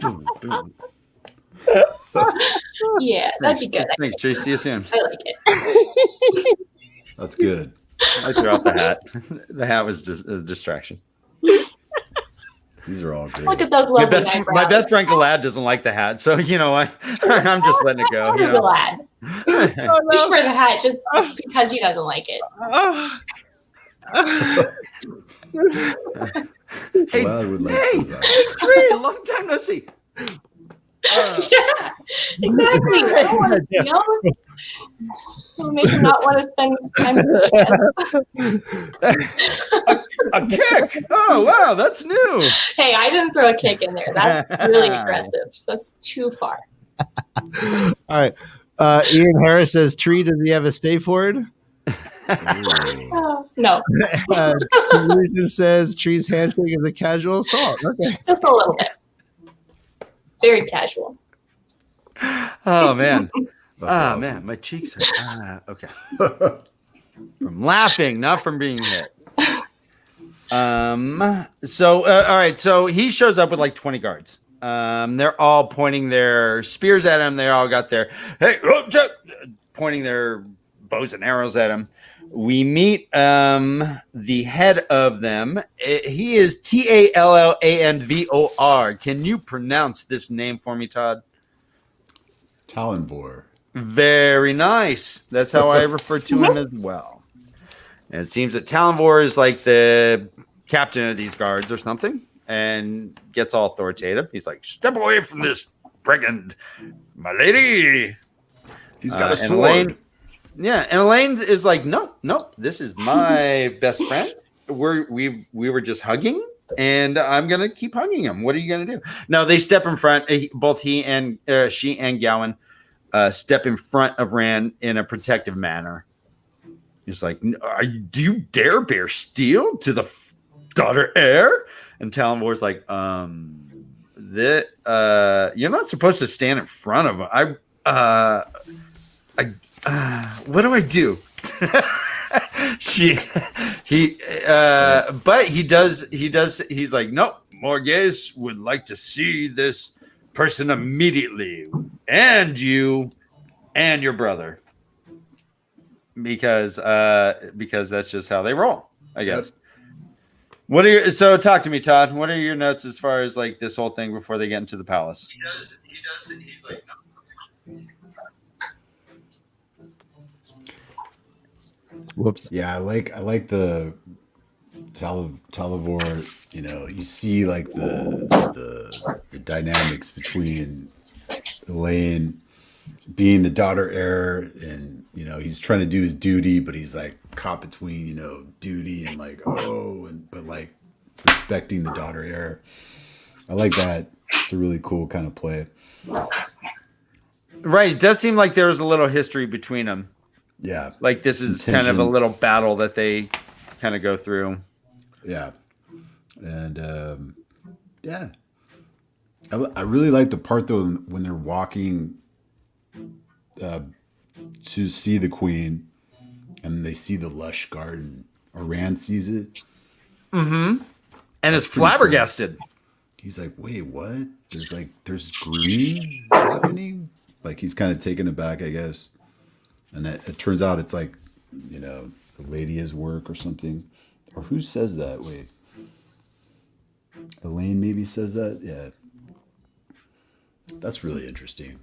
Oh, no. Yeah, that'd be good. Thanks, Tree. See you soon. I like it. That's good. I threw out the hat. The hat was just a distraction. These are all great. Look at those My lovely best, eyebrows. my best friend Galad doesn't like the hat, so you know what? I'm just letting it go. So You know? glad. We should wear the hat just because he doesn't like it. Hey, Well, I would like hey, those hey, Tree, long time no see. Yeah, exactly. I don't want to see him. It'll make him not want to spend time with us. A kick! Oh wow, that's new. Hey, I didn't throw a kick in there. That's really aggressive. That's too far. All right. Ian Harris says, Tree, does he have a stay forward? No, Illusion says, Tree's handshake is a casual assault. Okay. just a little bit. Very casual. Oh man. That's awesome. Man, my cheeks are okay. From laughing, not from being hit. So all right, so he shows up with like 20 guards. They're all pointing their spears at him. They all got their pointing their bows and arrows at him. We meet the head of them. He is Tallandvor. Can you pronounce this name for me, Todd? Tallandvor. Very nice. That's how I refer to him as well. And it seems that Tallandvor is like the captain of these guards or something, and gets all authoritative. He's like, "Step away from this brigand, my lady." He's got a sword. Elaine, and Elaine is like, "No, this is my best friend. We were just hugging, and I'm gonna keep hugging him. What are you gonna do?" No, they step in front. Both she and Gowan step in front of Rand in a protective manner. He's like, "Do you dare bear steel to the daughter heir?" And Tallandvor's like, you're not supposed to stand in front of him. What do I do? But he does. He's like, "No, Morges would like to see this person immediately, and you, and your brother, because that's just how they roll, I guess." So talk to me, Todd. What are your notes as far as like this whole thing before they get into the palace? He does. He's like, no. Whoops. Yeah, I like the Tallandvor. You know, you see like the dynamics between Elaine being the daughter heir, and you know he's trying to do his duty, but he's like caught between duty and like but like respecting the daughter heir. I like that. It's a really cool kind of play. Right. It does seem like there's a little history between them. Yeah. Like this is kind of a little battle that they kind of go through. Yeah. And yeah. I really like the part though when they're walking to see the queen and they see the lush garden. Or Rand sees it. Mm-hmm. And is flabbergasted. Cool. He's like, "Wait, what? There's green happening?" Like he's kind of taken aback, I guess. And it turns out it's like, the lady is work or something. Or who says that? Wait. Elaine maybe says that? Yeah. That's really interesting.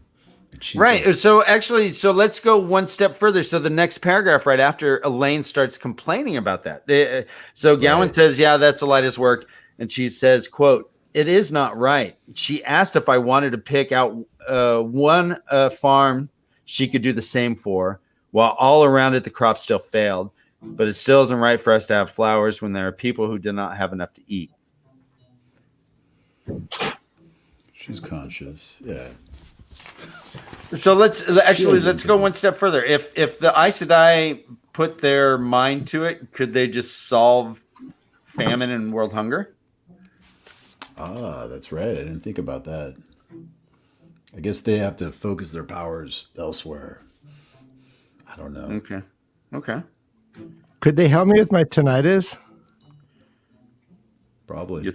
Right. Like, so let's go one step further. So the next paragraph right after Elaine starts complaining about that. So Gowan says, "Yeah, that's Elida's work." And she says, quote, "It is not right. She asked if I wanted to pick out one farm she could do the same for, while all around it the crop still failed. But it still isn't right for us to have flowers when there are people who do not have enough to eat." She's conscious. Yeah. So let's go one step further. If the Aes Sedai put their mind to it, could they just solve famine and world hunger? Ah, that's right. I didn't think about that. I guess they have to focus their powers elsewhere. I don't know. Okay. Could they help me with my tinnitus? Probably.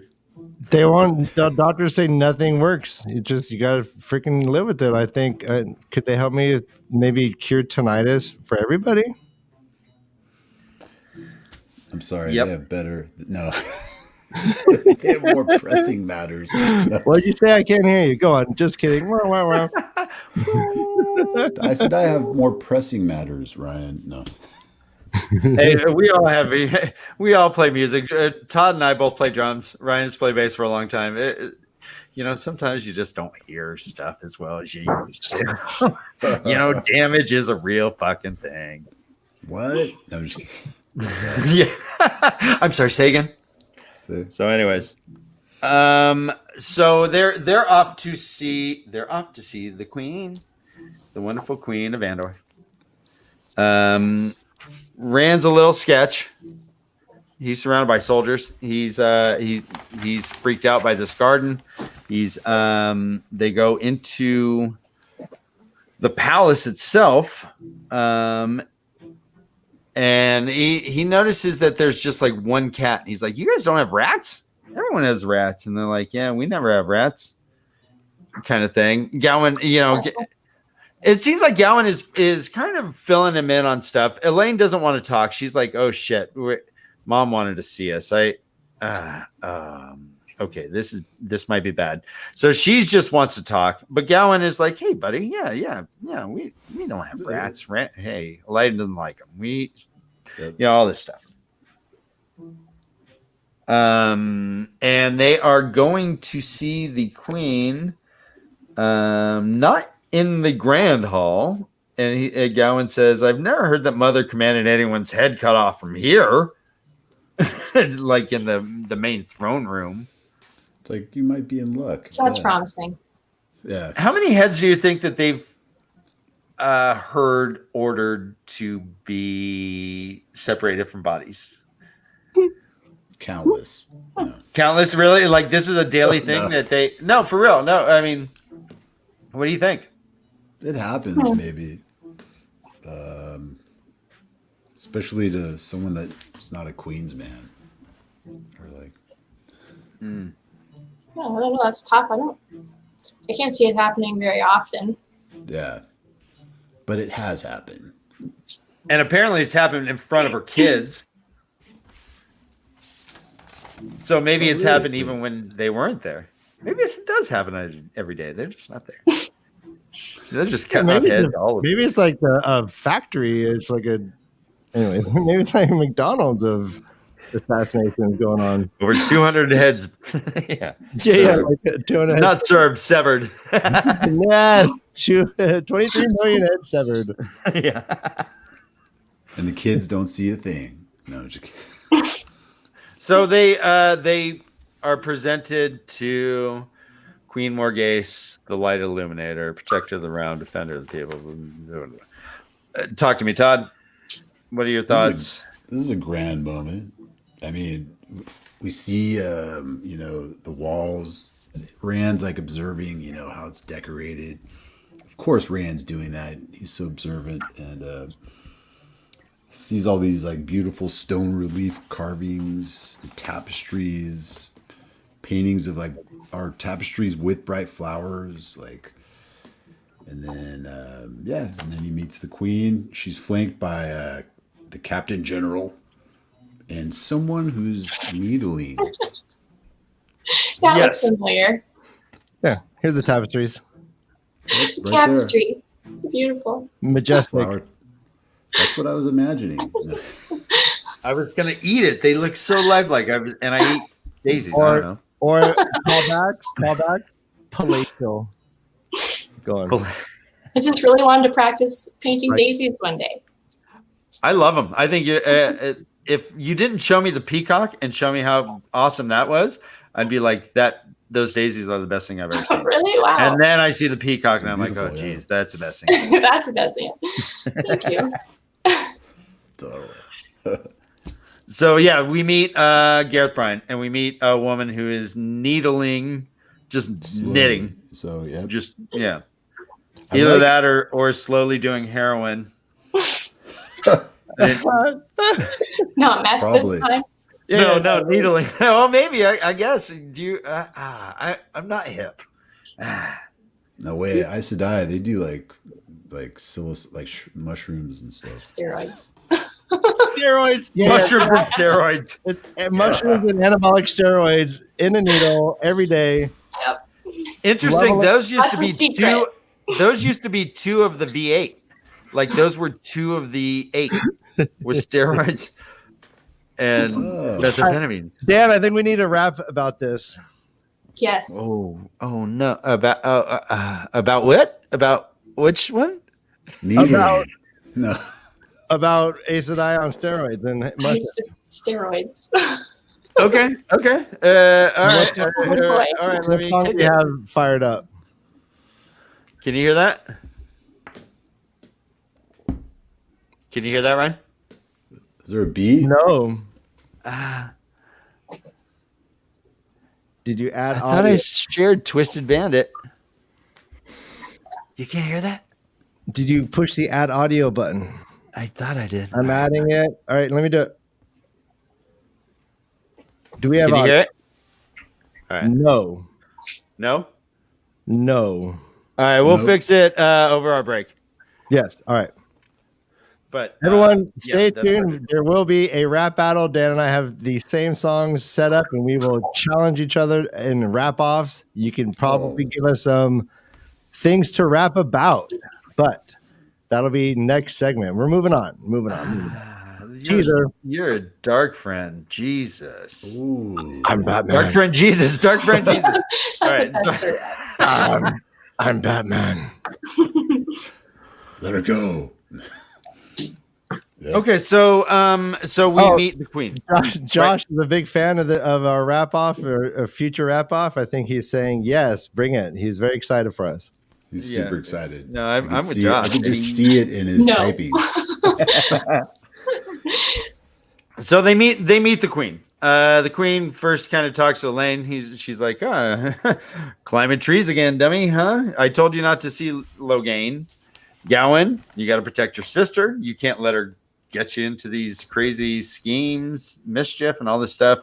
The doctors say nothing works. You gotta freaking live with it. I think. Could they help me with maybe cure tinnitus for everybody? I'm sorry. Yep. They have better. No. They have more pressing matters. What'd you say? I can't hear you. Go on. Just kidding. Wow. I said I have more pressing matters, Ryan. No. Hey, we all play music. Todd and I both play drums. Ryan's played bass for a long time. Sometimes you just don't hear stuff as well as you used to. Damage is a real fucking thing. What? No, I'm just kidding. Yeah. I'm sorry, say again. So anyways, so they're off to see the queen, the wonderful Queen of Andor. Rand's a little sketch. He's surrounded by soldiers. He's freaked out by this garden. They go into the palace itself, and he notices that there's just like one cat. He's like, "You guys don't have rats? Everyone has rats." And they're like, "Yeah, we never have rats," kind of thing. Gowan, it seems like Gowan is kind of filling him in on stuff. Elaine doesn't want to talk. She's like, "Oh shit, Mom wanted to see us." Okay, this might be bad. So she just wants to talk, but Gowan is like, "Hey, buddy, yeah, we don't have rats. Hey, Elaine doesn't like them. All this stuff." And they are going to see the Queen, not in the Grand Hall. And Gowan says, "I've never heard that Mother commanded anyone's head cut off from here." Like in the main throne room. It's like, you might be in luck. So that's promising. Yeah. How many heads do you think that they've ordered to be separated from bodies? Countless. No. Countless, really? Like this is a daily thing that they... No, for real. No, I mean, what do you think? It happens, maybe. Especially to someone that's not a Queen's man. Or like... No, I don't know. That's tough. I can't see it happening very often. Yeah. But it has happened. And apparently it's happened in front of her kids. So maybe it's happened even when they weren't there. Maybe it does happen every day. They're just not there. They're just cutting off heads all of them. Maybe it's like a factory. It's like anyway, maybe it's like McDonald's of assassinations going on. Over 200 heads. Yeah, like 200 not served, severed. Yeah, 23 million heads severed. Yeah. And the kids don't see a thing. No, just kidding. So they are presented to Queen Morghese, the light illuminator, protector of the realm, defender of the people. Talk to me, Todd. What are your thoughts? This is a grand moment. I mean, we see, the walls. Rand's like observing, how it's decorated. Of course, Rand's doing that. He's so observant, and sees all these like beautiful stone relief carvings, tapestries, paintings of like our tapestries with bright flowers, like. And then, and then he meets the Queen. She's flanked by the Captain General. And someone who's needling. That looks familiar. Yeah, here's the tapestries. Right Tapestry. Beautiful. Majestic. Flower. That's what I was imagining. I was gonna eat it. They look so lifelike. I eat daisies. I don't know. Or callback, palatial. Go on. I just really wanted to practice painting daisies one day. I love them. I think if you didn't show me the peacock and show me how awesome that was, I'd be like, those daisies are the best thing I've ever seen. Really? Wow. And then I see the peacock and I'm like, oh, geez, that's the best thing. That's the best thing. Thank you. Totally. So, yeah, we meet Gareth Bryan, and we meet a woman who is needling, just knitting. So, yeah. Just, yeah. Either that or slowly doing heroin. Not meth Probably. this time. No, needling. Well, maybe I guess. Do you? I'm not hip. No way. Aes Sedai, they do like mushrooms and stuff. Steroids. Steroids. Yeah, Mushrooms and steroids. Mushrooms and anabolic steroids in a needle every day. Yep. Interesting. Those used That's to be the secret. two. Those used to be two of the V8. Like those were two of the 8 with steroids and methamphetamine. Dan, I think we need a rap about this. Yes. Oh no! About what? About which one? Needling. No. About Aes Sedai on steroids and Steroids. Okay. All right. All right. Let me we have fired up. Can you hear that? Can you hear that, Ryan? Is there a beat? No. Did you add I thought audio? I shared Twisted Bandit. You can't hear that? Did you push the add audio button? I thought I did. I'm adding it. All right, let me do it. Do we have Can you audio? hear it? All right. No. No? No. All right, we'll Nope. fix it over our break. Yes. All right. But Everyone, stay that's tuned. perfect. There will be a rap battle. Dan and I have the same songs set up, and we will challenge each other in rap offs. You can probably give us some things to rap about, but that'll be next segment. We're moving on. Teaser. You're a dark friend. Jesus. Ooh. I'm Dark Batman. friend Jesus. Dark friend Jesus. That's All the right. best for that. I'm Batman. Let her go. Okay, so we Oh. meet the queen. Josh is a big fan of our wrap off or a future wrap off. I think he's saying yes, bring it. He's very excited for us. He's Yeah. super excited. No, I I'm can with see it. Josh. I can just see it in his No. typing. So they meet the queen. The queen first kind of talks to Elaine. She's like, climbing trees again, dummy, huh? I told you not to see Logain. Gowan, you got to protect your sister. You can't let her get you into these crazy schemes, mischief, and all this stuff.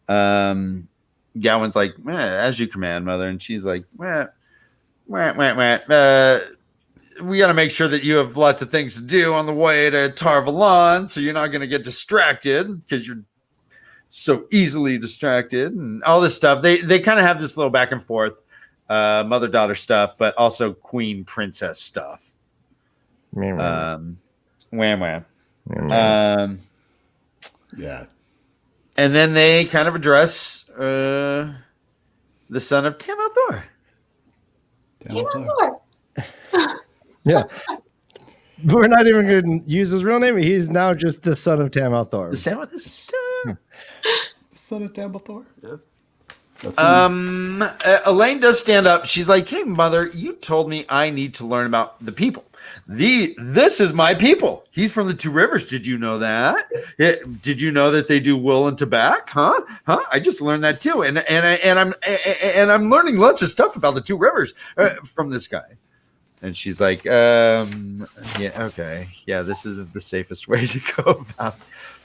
Gowan's like, as you command, mother. And she's like, we got to make sure that you have lots of things to do on the way to Tarvalon, so you're not going to get distracted because you're so easily distracted and all this stuff. They kind of have this little back and forth, mother-daughter stuff, but also queen-princess stuff. Wham. Yeah. And then they kind of address the son of Tamalthor. Tamalthor. Yeah. We're not even going to use his real name. He's now just the son of Tamalthor. The son Son of Dumbledore. Yep. That's me. Elaine does stand up. She's like, "Hey, mother, you told me I need to learn about the people. This is my people. He's from the Two Rivers. Did you know that? Did you know that they do wool and tobacco? Huh? I just learned that too. And I'm learning lots of stuff about the Two Rivers from this guy." And she's like, "Yeah, okay, yeah, this isn't the safest way to go about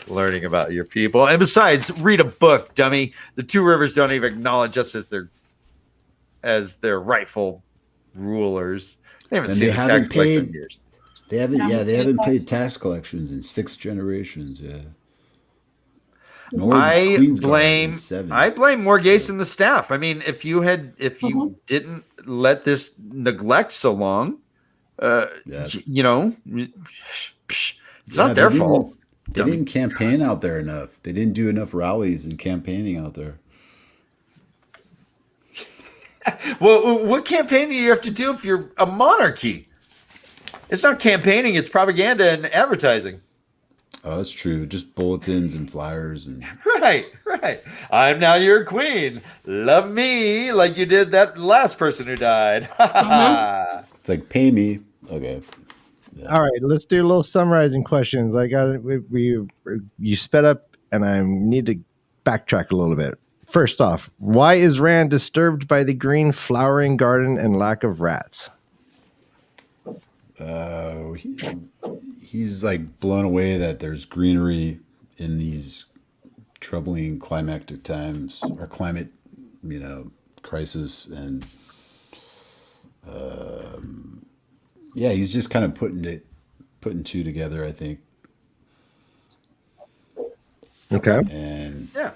learning about your people. And besides, read a book, dummy. The Two Rivers don't even acknowledge us as their rightful rulers. They haven't And seen they the haven't tax collector in paid- years. They haven't. Yeah, Yeah, that's they haven't fantastic. paid tax collections in 6 generations. Yeah. Nor the I Queen's Guard blame in 7. Morgase and the staff. I mean, if you didn't let this neglect so long, Yeah. it's Yeah, not their they fault. They didn't campaign out there enough. They didn't do enough rallies and campaigning out there. Well, what campaigning do you have to do if you're a monarchy? It's not campaigning; it's propaganda and advertising. Oh, that's true. Just bulletins and flyers and Right. I'm now your queen. Love me like you did that last person who died. it's like pay me. Okay. All right, let's do a little summarizing questions. I got it. You sped up, and I need to backtrack a little bit. First off, why is Rand disturbed by the green flowering garden and lack of rats? He's like blown away that there's greenery in these troubling climactic times or climate, crisis, and yeah, he's just kind of putting two together, I think, Okay. and Yeah.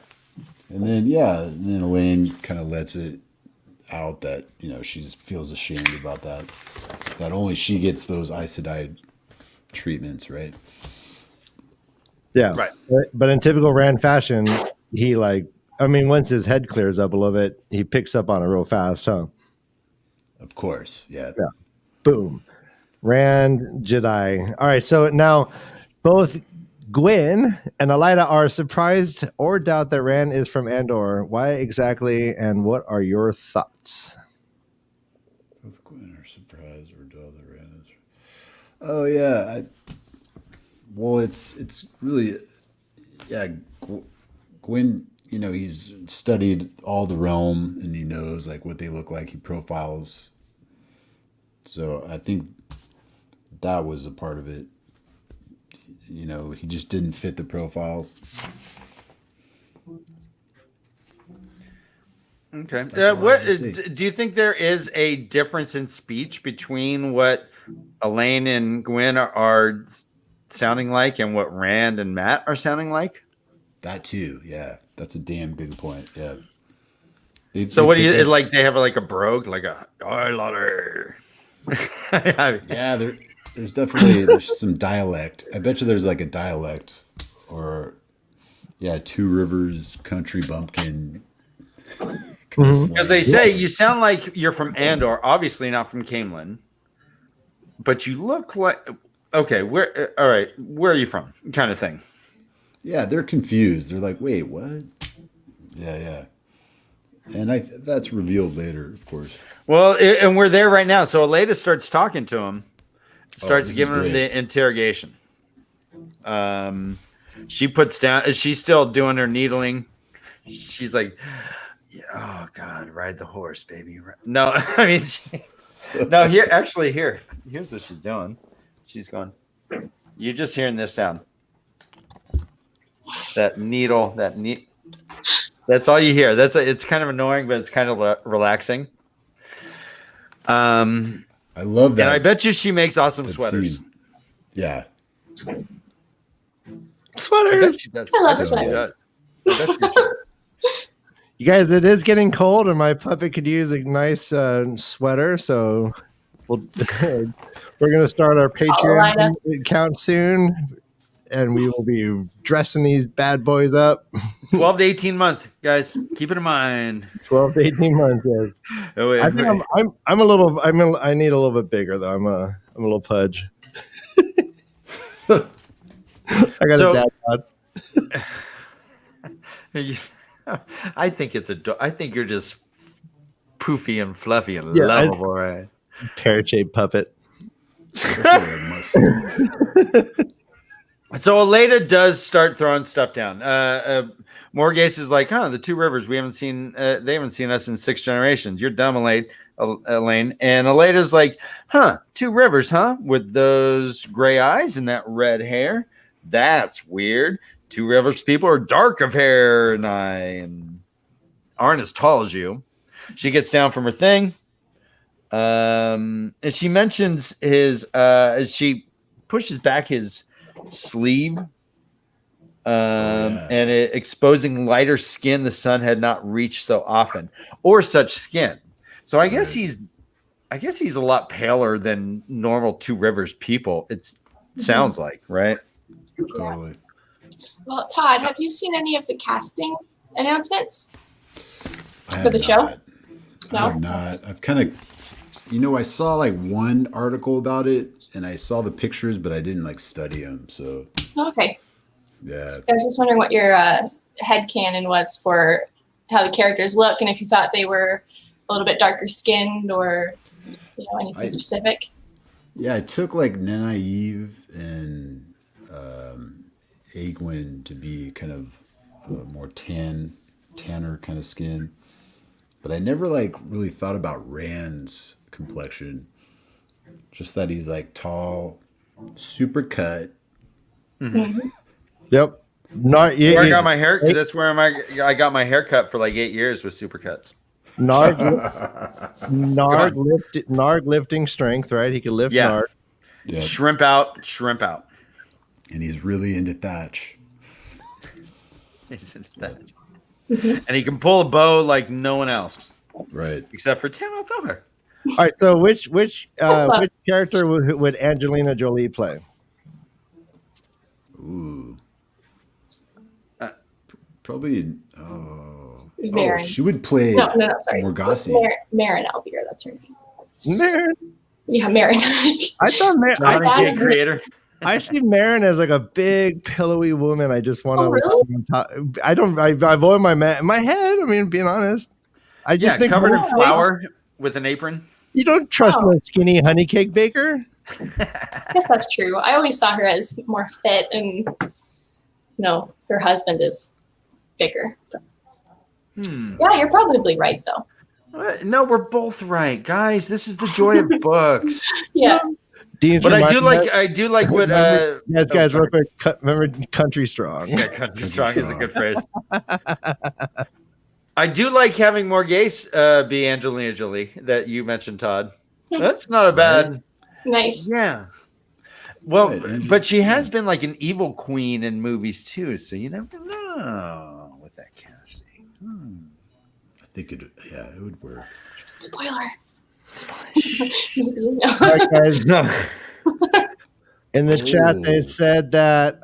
then Elaine kind of lets it out that she just feels ashamed about that only she gets those Aes Sedai treatments, right? Yeah. Right. But in typical Rand fashion, he once his head clears up a little bit, he picks up on it real fast, huh? Of course, yeah. Boom. Rand, Jedi. All right, so now both Gwyn and Elida are surprised or doubt that Rand is from Andor. Why exactly, and what are your thoughts? Both Gwen are surprised or dull that Rand is. Oh yeah, Well, it's really, yeah. Gwyn, he's studied all the realm and he knows like what they look like. He profiles. So I think that was a part of it. He just didn't fit the profile. Okay. That's all I have to say. Do you think there is a difference in speech between what Elaine and Gwyn are sounding like and what Rand and Matt are sounding like? That too, yeah. That's a damn good point. Yeah. So what do you like? They have like a brogue, like a Lotter. Yeah, there's definitely some dialect. I bet you there's like a dialect, or Two Rivers country bumpkin. Because they say you sound like you're from Andor, obviously not from Camelin, but you look like okay. Where are you from? Kind of thing. Yeah, they're confused. They're like, wait, what? Yeah. And that's revealed later, of course. Well, and we're there right now. So Aleda starts talking to him, starts giving him the interrogation. She puts down. She's still doing her needling. She's like, "Oh God, ride the horse, baby." No, I mean, here's what she's doing. She's going. You're just hearing this sound. That needle. That's all you hear. It's kind of annoying, but it's kind of relaxing. I love that. And I bet you she makes awesome sweaters. Scene. Yeah. Sweaters. I love sweaters. You guys, it is getting cold, and my puppet could use a nice sweater. So we're going to start our Patreon account soon, and we will be dressing these bad boys up. 12 to 18 months, guys. Keep it in mind. 12 to 18 months, yes. Oh, wait, I think I need a little bit bigger though. I'm a little pudge. I got a dad bod. I think you're just poofy and fluffy and lovable, right? Pear-shaped puppet. So Aleda does start throwing stuff down. Morghese is like, the Two Rivers. They haven't seen us in 6 generations. You're dumb, Elaine. And Aleda's like, Two Rivers, with those gray eyes and that red hair. That's weird. Two Rivers people are dark of hair and aren't as tall as you. She gets down from her thing. And she mentions his, she pushes back his sleeve, and exposing lighter skin the sun had not reached so often, or such skin. So I guess he's a lot paler than normal Two Rivers people. It sounds like, right? Totally. Well, Todd, have you seen any of the casting announcements for the show? I have not. I've kind of, I saw like one article about it, and I saw the pictures, but I didn't like study them. So okay. Yeah. I was just wondering what your headcanon was for how the characters look, and if you thought they were a little bit darker skinned or anything specific. Yeah, I took like Nynaeve and Egwene to be kind of more tanner kind of skin, but I never like really thought about Rand's complexion. Just that he's like tall, super cut. Mm-hmm. Yep. Where I got my hair. That's where I got my hair cut for like 8 years with supercuts. Narg lifting strength, right? He could lift Narg. Yeah. Shrimp out. And he's really into Thatch. He's into Thatch. And he can pull a bow like no one else. Right. Except for Tim Thor. All right. So which character would Angelina Jolie play? Ooh. Probably. Marin. She would play. No, sorry. Morghese. Marin Albier, that's her name. Marin. Yeah, Marin. I thought Marin. Creator. I see Marin as like a big pillowy woman. I just want to. Really? I avoid my head. I mean, being honest. I just think covered in flour with an apron. You don't trust a skinny honey cake baker. I guess that's true. I always saw her as more fit, and her husband is bigger. Yeah, you're probably right though. No, we're both right, guys. This is the joy of books. Yeah. But I do like what guys, real quick, remember Country Strong. Yeah, Country Strong is a good phrase. I do like having more gays be Angelina Jolie that you mentioned, Todd. That's not a bad. Nice. Yeah. Well, but she has been like an evil queen in movies too, so you never know with that casting. I think it would work. Spoiler. All right, guys. In the chat, they said that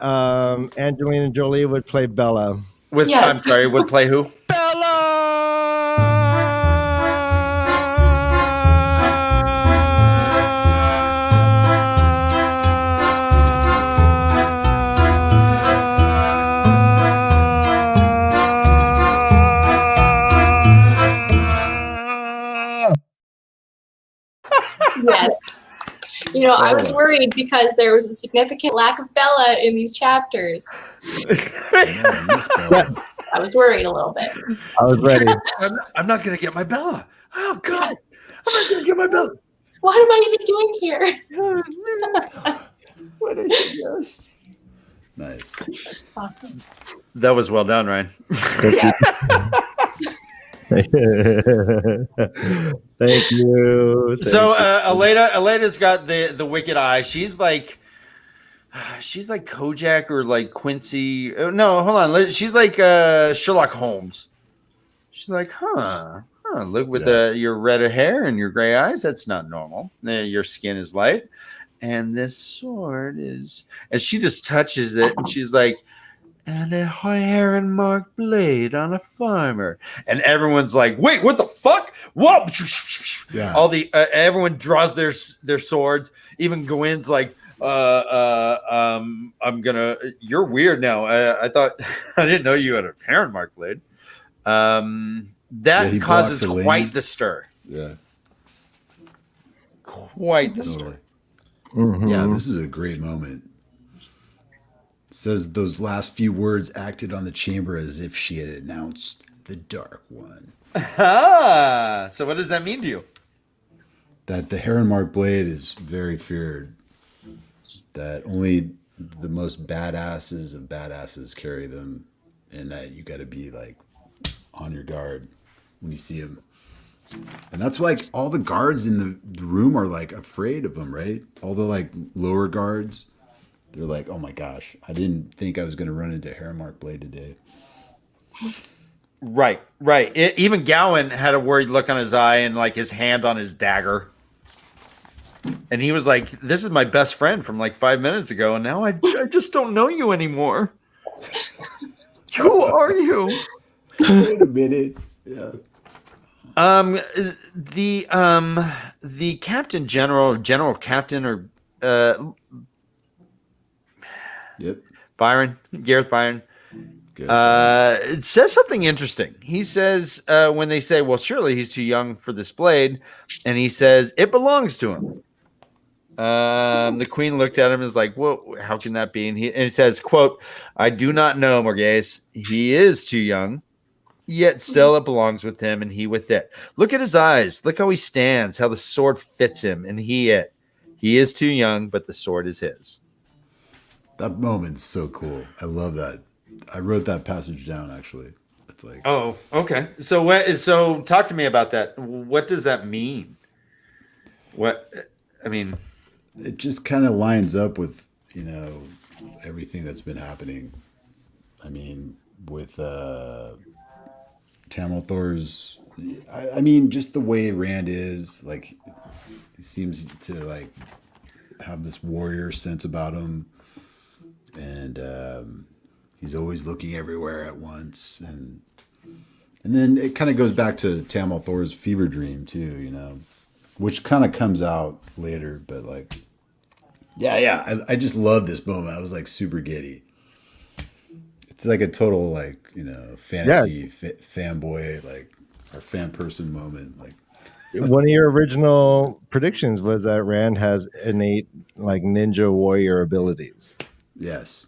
Angelina Jolie would play Bella. I'm sorry, would play who? Yes. I was worried because there was a significant lack of Bella in these chapters. I was worried a little bit. I was ready. I'm not going to get my Bella. Oh, God. I'm not going to get my Bella. What am I even doing here? What did she just? Nice. Awesome. That was well done, Ryan. Thank you. So Aleda's got the wicked eye. She's like Kojak or like Quincy. No, hold on. She's like Sherlock Holmes. She's like, look with your red hair and your gray eyes. That's not normal. Your skin is light, and this sword is. And she just touches it, and she's like, and a iron marked blade on a farmer, and everyone's like, "Wait, what the fuck? Whoa!" Yeah. All the everyone draws their swords. Even Gawain's like, I'm gonna. You're weird now. I thought I didn't know you had a iron marked blade. That causes quite the stir. Yeah, quite the stir. Mm-hmm. Yeah, this is a great moment. Says those last few words acted on the chamber as if she had announced the Dark One. So what does that mean to you? That the heron mark blade is very feared. That only the most badasses of badasses carry them, and that you got to be like on your guard when you see them. And that's why, like, all the guards in the room are like afraid of them, right? All the like lower guards. They're like, oh my gosh, I didn't think I was going to run into Heron Mark Blade today. Right. Even Gowan had a worried look on his eye and like his hand on his dagger. And he was like, this is my best friend from like 5 minutes ago. And now I just don't know you anymore. Who are you? Wait a minute. Yeah. The captain general captain or Yep. Gareth Byron. It says something interesting. He says when they say, well, surely he's too young for this blade, and he says it belongs to him. The queen looked at him and was like, well, how can that be? And he says, quote, I do not know, Morghese. He is too young, yet still it belongs with him and he with it. Look at his eyes. Look how he stands, how the sword fits him, and he it. He is too young, but the sword is his. That moment's so cool. I love that. I wrote that passage down, actually. It's like, oh, okay. So talk to me about that. What does that mean? it just kind of lines up with, everything that's been happening. I mean, with Tamil Thor's, just the way Rand is, like, he seems to like have this warrior sense about him. And he's always looking everywhere at once, and then it kind of goes back to Tamil Thor's fever dream too, which kind of comes out later. But like, I just love this moment. I was like super giddy. It's like a total like fantasy fanboy like or fan person moment. Like, one of your original predictions was that Rand has innate like ninja warrior abilities. Yes.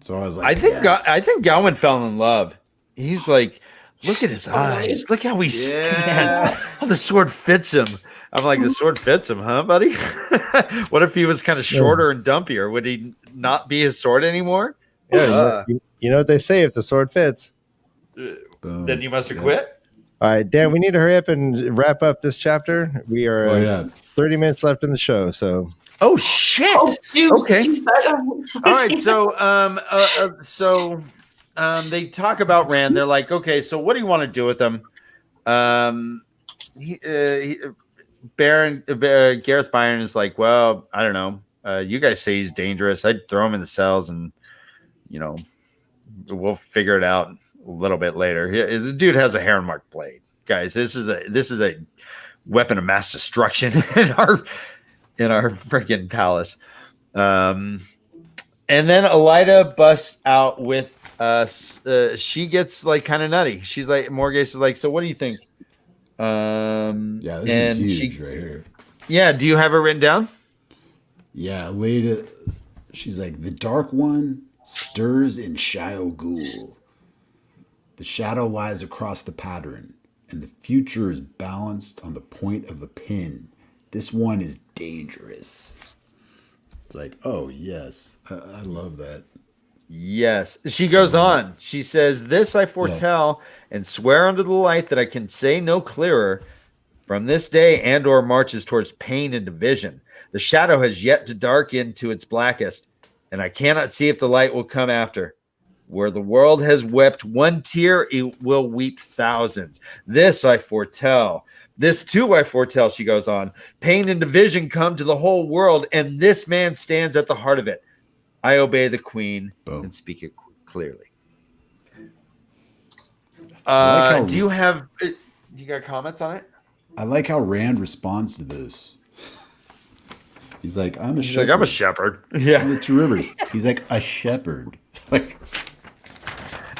So I was like, I think Gowan fell in love. He's like, look at his eyes. Look how he stands. How the sword fits him. I'm like, the sword fits him, huh, buddy? What if he was kind of shorter and dumpier? Would he not be his sword anymore? Yeah, you know what they say: if the sword fits, then you must have quit. All right, Dan, we need to hurry up and wrap up this chapter. We are 30 minutes left in the show, so. Oh shit! Oh, dude, okay. All right. So, they talk about Rand. They're like, okay, so what do you want to do with him? Gareth Byron is like, well, I don't know. You guys say he's dangerous. I'd throw him in the cells, and we'll figure it out a little bit later. The dude has a heron mark blade, guys. This is a weapon of mass destruction in our freaking palace. And then Elida busts out with she gets like kind of nutty. She's like, Morgase is like, so what do you think? This is huge right here. Yeah, do you have it written down? Yeah, Elida, she's like, the Dark One stirs in Shio Ghul. The shadow lies across the pattern, and the future is balanced on the point of a pin. This one is dangerous. It's like, oh, yes. I love that. Yes. She goes on. She says, this I foretell and swear under the light that I can say no clearer. From this day, Andor marches towards pain and division. The shadow has yet to darken to its blackest, and I cannot see if the light will come after. Where the world has wept one tear, it will weep thousands. This I foretell. This too I foretell, she goes on. Pain and division come to the whole world, and this man stands at the heart of it. I obey the queen and speak it clearly. Do you got comments on it? I like how Rand responds to this. He's like, I'm a shepherd. Like, I'm a shepherd. Yeah. The Two Rivers. He's like, a shepherd. Like,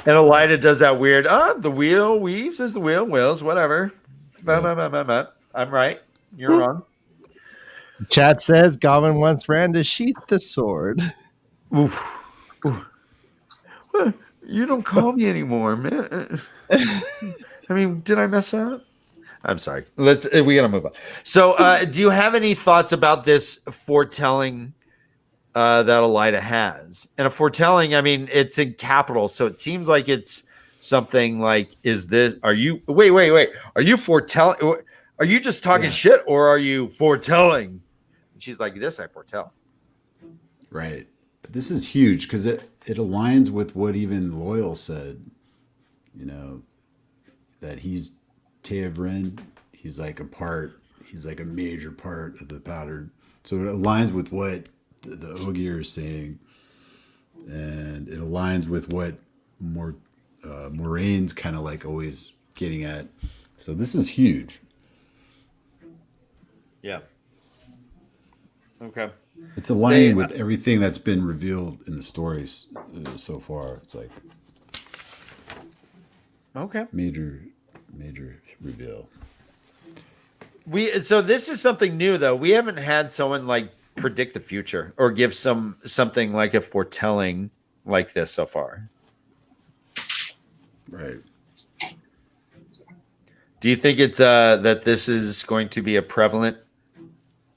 and Elida does that weird, the wheel weaves as the wheel wills, whatever. I'm right. You're wrong. Chat says Goblin wants Rand to sheath the sword. Oof. Well, you don't call me anymore, man. I mean, did I mess up? I'm sorry. We gotta move on. So, do you have any thoughts about this foretelling that Elida has? And a foretelling, I mean, it's in capital, so it seems like it's something like, are you foretelling? Are you just talking shit, or are you foretelling? And she's like, this I foretell. Right. But this is huge because it aligns with what even Loyal said, that he's TAVERN. He's like a major part of the pattern. So it aligns with what the Ogier is saying, and it aligns with what Moraine's kind of like always getting at. So this is huge. Yeah. Okay. It's aligning with everything that's been revealed in the stories so far. It's like major reveal. So this is something new, though. We haven't had someone like predict the future or give something like a foretelling like this so far. Right. Do you think it's that this is going to be a prevalent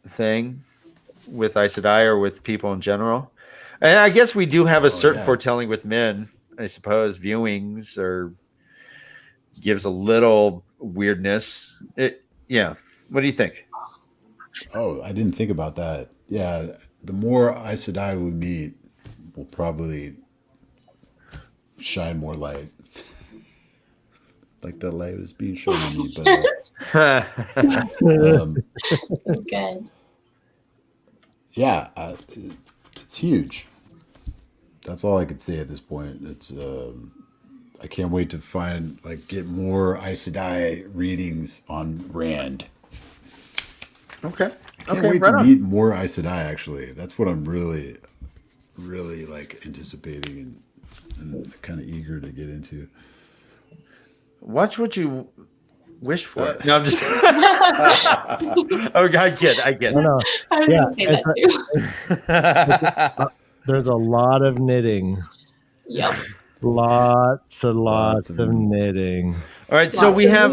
thing with Aes Sedai or with people in general? And I guess we do have a certain foretelling with men, I suppose. Viewings or gives a little weirdness. What do you think? Oh, I didn't think about that. Yeah, the more Aes Sedai we meet, will probably shine more light. Like the light is being shown on me, but good. Yeah, it's huge. That's all I could say at this point. It's I can't wait to get more Aes Sedai readings on Rand. Okay. I can't wait to meet more Aes Sedai, actually. That's what I'm really, really anticipating and kind of eager to get into. Watch what you wish for it. No, I'm just. Oh, I get. I know. I was going to say that too. There's a lot of knitting. Yep. Lots of knitting. All right, so we have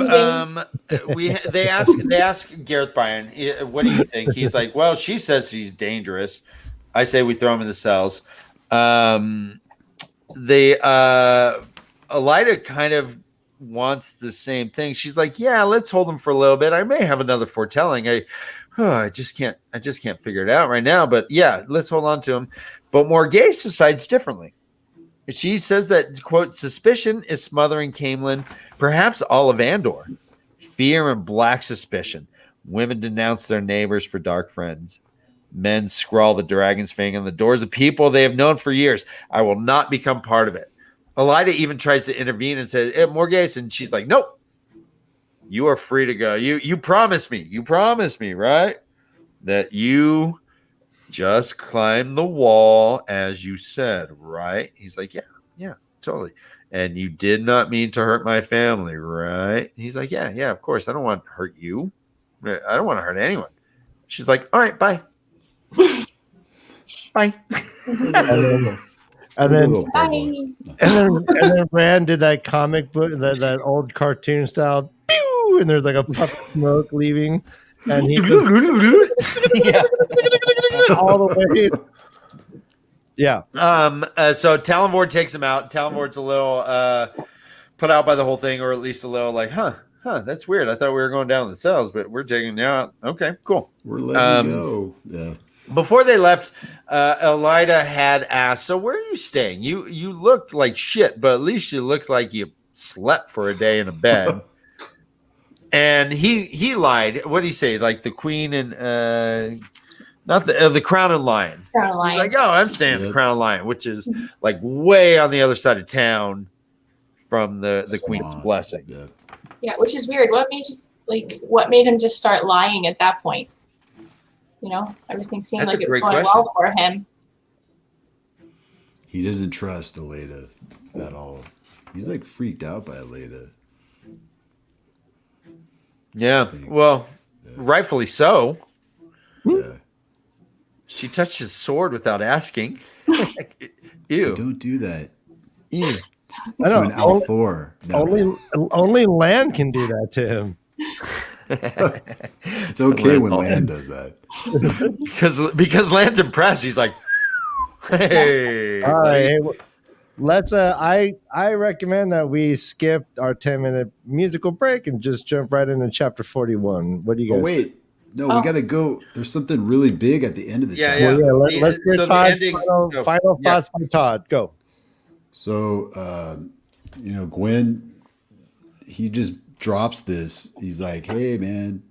they ask Gareth Bryan, what do you think? He's like, well, she says he's dangerous. I say we throw him in the cells. Elida kind of wants the same thing. She's like, yeah, let's hold him for a little bit. I may have another foretelling. I just can't figure it out right now. But yeah, let's hold on to him. But Morghese decides differently. She says that, quote, suspicion is smothering Camelin, perhaps all of Andor. Fear and black suspicion. Women denounce their neighbors for dark friends. Men scrawl the dragon's fang on the doors of people they have known for years. I will not become part of it. Elida even tries to intervene and says, hey, Morghese, and she's like, nope. You are free to go. You promised me. You promised me, right? That you just climb the wall as you said, right? He's like, yeah, totally. And you did not mean to hurt my family, right? He's like, yeah, of course. I don't want to hurt you. I don't want to hurt anyone. She's like, all right, bye. Bye. And then Rand did that comic book, that old cartoon style, pew, and there's like a puff of smoke leaving. And he all the way. Yeah. So Talon Vord takes him out. Talon Vord's a little put out by the whole thing, or at least a little like, huh, that's weird. I thought we were going down the cells, but we're taking you out. Okay, cool. We're letting go. Yeah. Before they left, Elida had asked, so where are you staying? You look like shit, but at least you look like you slept for a day in a bed. And he lied. What did he say? Like the Queen and not the Crown and Lion. Crown and Lion. He's like, oh, I'm staying at the Crown and Lion, which is like way on the other side of town from the Queen's blessing. Yeah, which is weird. What made him just start lying at that point? Everything seemed like it was going well for him. He doesn't trust Elida at all. He's like freaked out by Elida. Yeah, well, rightfully so. Yeah. She touched his sword without asking. Ew. Don't do that. Ew. I know. To an L4. No. Only Lan can do that to him. It's okay when Lan does that. because Lan's impressed. He's like, hey. All right. Hey, let's I recommend that we skip our 10-minute musical break and just jump right into chapter 41. What do you guys wait. No, we gotta go. There's something really big at the end of the chapter. Yeah. Let's get Todd's final thoughts by Todd. Go. So Gwen, he just drops this. He's like, hey man,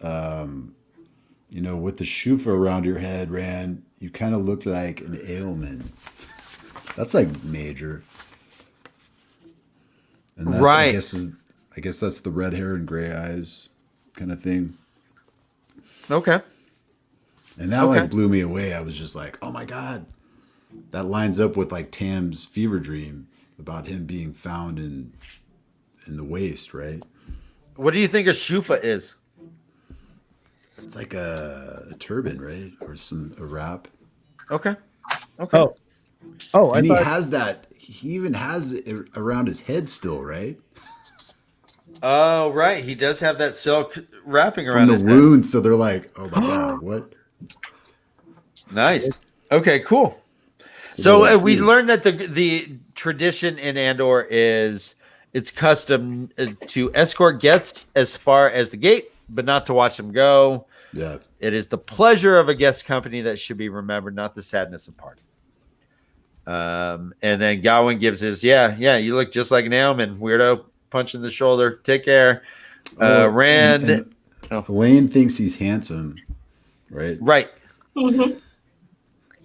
with the shufa around your head, Rand, you kind of look like an ailment. That's like major. And that's, right. I guess that's the red hair and gray eyes kind of thing. Okay. And that like blew me away. I was just like, oh my God. That lines up with like Tam's fever dream about him being found in the waste, right? What do you think a shufa is? It's like a turban, right? Or a wrap. Okay. Oh, and he has that. He even has it around his head still, right? Oh, right. He does have that silk wrapping around his head. From the wounds, so they're like, oh my God, what? Nice. Okay, cool. So we learned that the tradition in Andor is it's custom to escort guests as far as the gate, but not to watch them go. Yeah. It is the pleasure of a guest company that should be remembered, not the sadness of parting. And then Gawain gives his, you look just like an ailman, weirdo, punch in the shoulder. Take care. Rand. And Elaine thinks he's handsome, right? Right. Mm-hmm.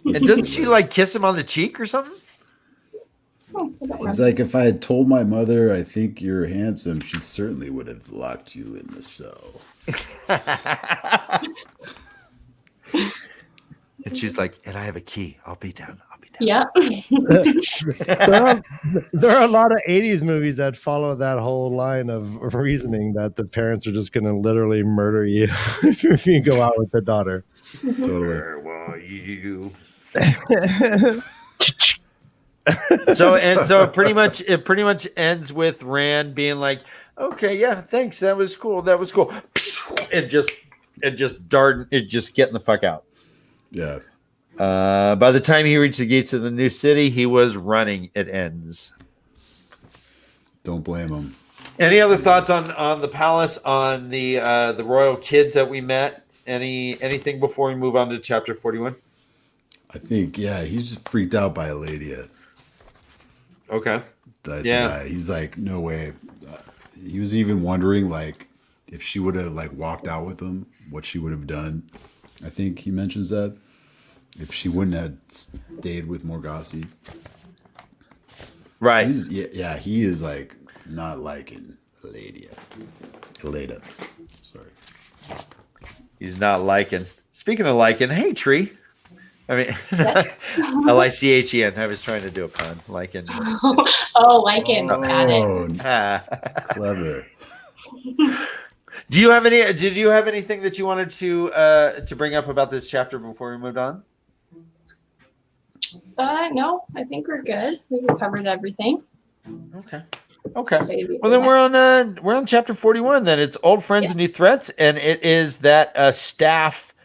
And doesn't she like kiss him on the cheek or something? It's like, if I had told my mother I think you're handsome, she certainly would have locked you in the cell. And she's like, and I have a key. I'll be down. Yeah. There are a lot of 80s movies that follow that whole line of reasoning that the parents are just going to literally murder you if you go out with the daughter. Totally. Where were you? So it pretty much ends with Rand being like, okay, yeah, thanks, that was cool, and just getting the fuck out. Yeah. By the time he reached the gates of the new city, he was running. It ends. Don't blame him. Any other thoughts on the palace, on the royal kids that we met? Anything before we move on to chapter 41? I think, yeah, he's just freaked out by Eladia. Okay. He's like, no way. He was even wondering, like, if she would have like walked out with him, what she would have done. I think he mentions that if she wouldn't have stayed with Morgase. Right. He is like not liking Elada. Sorry. He's not liking. Speaking of liking, hey Tree. I mean, Yes. L-I-C-H-E-N. I was trying to do a pun. Liking. Oh, Lycan. Got it. Clever. Did you have anything that you wanted to bring up about this chapter before we moved on? No, I think we're good. We covered everything. Okay. Well, then we're on chapter 41. Then it's old friends and new threats, and it is that staff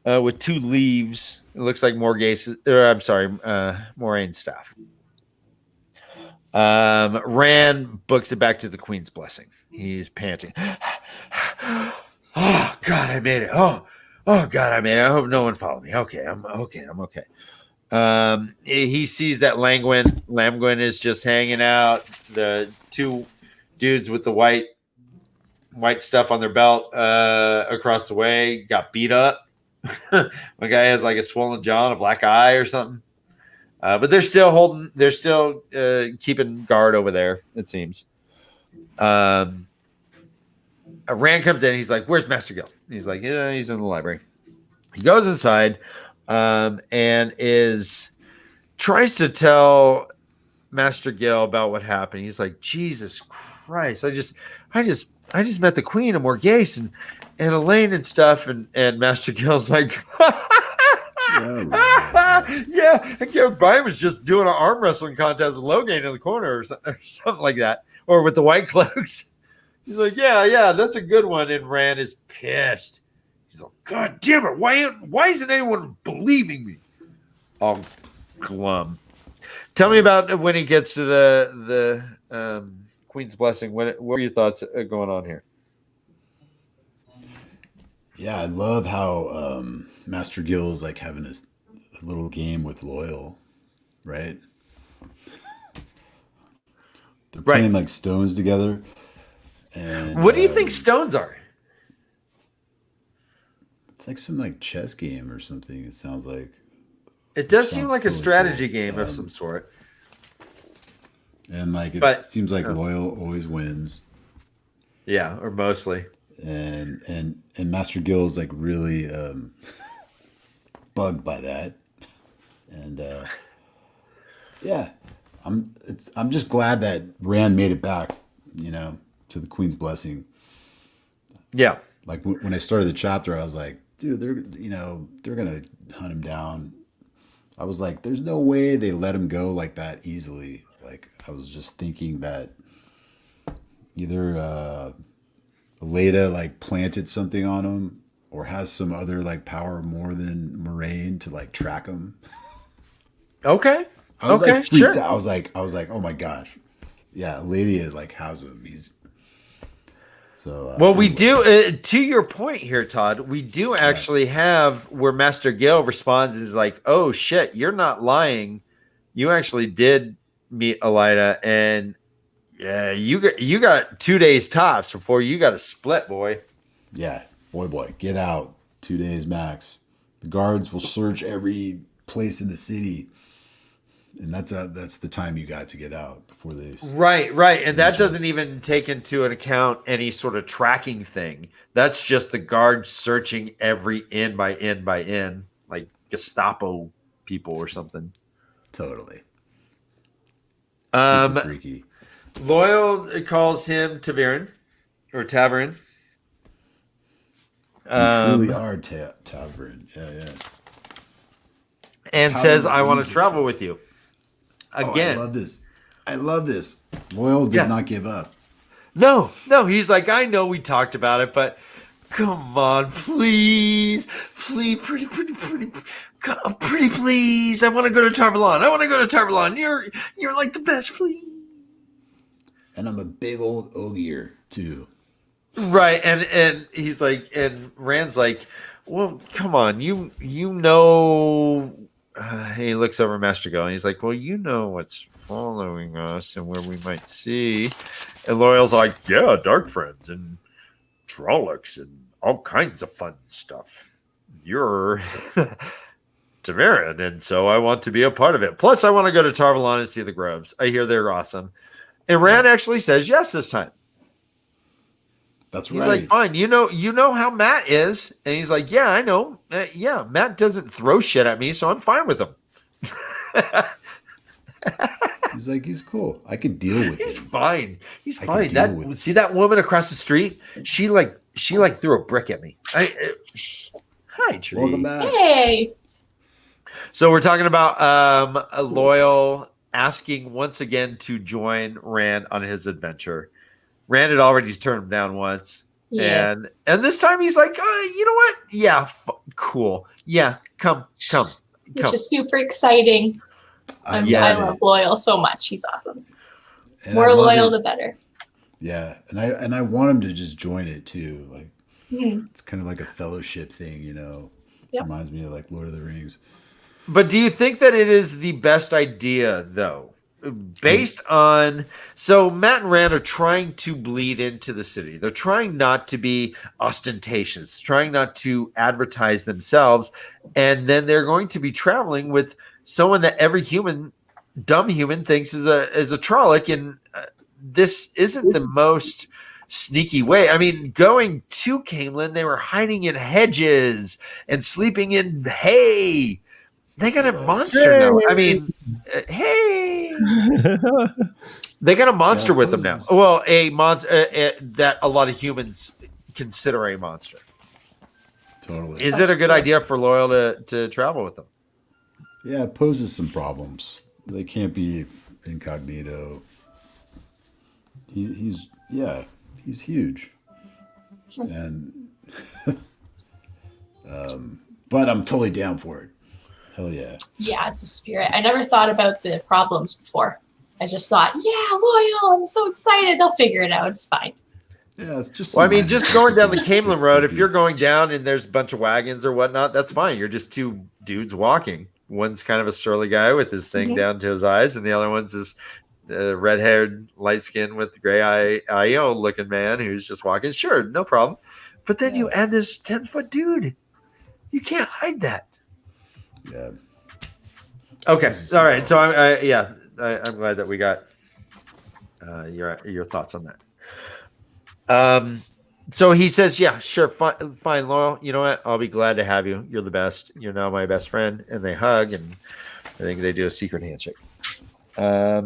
with two leaves. It looks like Moraine's staff. Rand books it back to the Queen's blessing. He's panting. Oh God, I made it. Oh God, I made it. I hope no one followed me. Okay, I'm okay. He sees that Lamgwin is just hanging out. The two dudes with the white stuff on their belt across the way got beat up. One guy has like a swollen jaw and a black eye or something. But they're still keeping guard over there, it seems. Rand comes in. He's like, "Where's Master Gil?" He's like, "Yeah, he's in the library." He goes inside and tries to tell Master Gil about what happened. He's like, "Jesus Christ! I just met the Queen of Morgase and Elaine and stuff." And Master Gil's like, "Yeah, Brian was just doing an arm wrestling contest with Logain in the corner or something like that, or with the white cloaks." He's like, yeah, that's a good one. And Rand is pissed. He's like, "God damn it! Why isn't anyone believing me?" All glum. Tell me about when he gets to the Queen's blessing. What are your thoughts going on here? Yeah, I love how Master Gil's like having a little game with Loyal, right? They're playing like stones together. And what do you think stones are? It's like some like chess game or something. It sounds like. It does seem like a strategy game of some sort. And like it seems like Loyal always wins. Yeah, or mostly. And Master Gil's like really bugged by that. And I'm just glad that Rand made it back, to the Queen's blessing. Yeah. Like when I started the chapter, I was like, dude, they're gonna hunt him down. I was like, there's no way they let him go like that easily. Like I was just thinking that either Leda like planted something on him or has some other like power more than Moraine to like track him. Okay. I was like freaked out. I was like, oh my gosh. Yeah, Leda like has him. He's so well, we do to your point here, Todd. We do actually have where Master Gil responds is like, "Oh shit, you're not lying. You actually did meet Elida, and yeah, you got 2 days tops before you got a split, boy." Yeah, boy, get out. 2 days max. The guards will search every place in the city, and that's the time you got to get out before they. Right, and that doesn't even take into an account any sort of tracking thing. That's just the guards searching every inn by inn by inn, like Gestapo people or something. Totally. Um, Super freaky. Loyal calls him TAVERN or TAVERN. You truly are TAVERN. Yeah. And Power says, of I want to Rangers. travel with you. Again. I love this. Loyal does not give up. No. He's like, I know we talked about it, but come on, please. Please, pretty, please. I want to go to TAVERN. You're like the best, please. And I'm a big old ogier, too. Right. And he's like, and Rand's like, well, come on. You know, he looks over Master Go and he's like, well, you know what's following us and where we might see. And Loyal's like, yeah, dark friends and Trollocs and all kinds of fun stuff. You're TAVERN, and so I want to be a part of it. Plus, I want to go to Tarvalon and see the groves. I hear they're awesome. And Rand actually says yes this time. That's he's right. He's like, fine, you know how Matt is. And he's like, yeah, I know. Yeah, Matt doesn't throw shit at me, so I'm fine with him. He's like, he's cool. I could deal with He's him. fine. He's fine. See that woman across the street? She threw a brick at me. Hi, Tree. Welcome back. Hey. So we're talking about a Loyal asking once again to join Rand on his adventure. Rand had already turned him down once. Yes. And this time he's like, you know what? Yeah, cool. Yeah, come. Which is super exciting. I love Loyal so much. He's awesome. And More loyal, the better. Yeah, and I want him to just join it too. Like it's kind of like a fellowship thing, you know. Yep. Reminds me of like Lord of the Rings. But do you think that it is the best idea, though? Based on... So Matt and Rand are trying to bleed into the city. They're trying not to be ostentatious, trying not to advertise themselves. And then they're going to be traveling with someone that every dumb human thinks is a Trolloc. And this isn't the most sneaky way. I mean, going to Camelin, they were hiding in hedges and sleeping in hay. They got a monster now. I mean, hey, they got a monster with them now. Well, a monster that a lot of humans consider a monster. Totally. Is it a good idea for Loyal to travel with them? Yeah, it poses some problems. They can't be incognito. He's huge, and but I'm totally down for it. Hell yeah. Yeah, it's a spirit. I never thought about the problems before. I just thought, yeah, Loyal, I'm so excited. They'll figure it out. It's fine. Yeah, it's just. Well, I mean, just going down the Camelin Road, if you're going down and there's a bunch of wagons or whatnot, that's fine. You're just two dudes walking. One's kind of a surly guy with his thing down to his eyes, and the other one's this red-haired, light-skinned with gray eye looking man who's just walking. Sure, no problem. But then you add this 10-foot dude. You can't hide that. Yeah. Okay. All right. So I'm glad that we got your thoughts on that. So he says, yeah, sure, fine, Loyal. You know what? I'll be glad to have you. You're the best. You're now my best friend. And they hug, and I think they do a secret handshake. Yeah.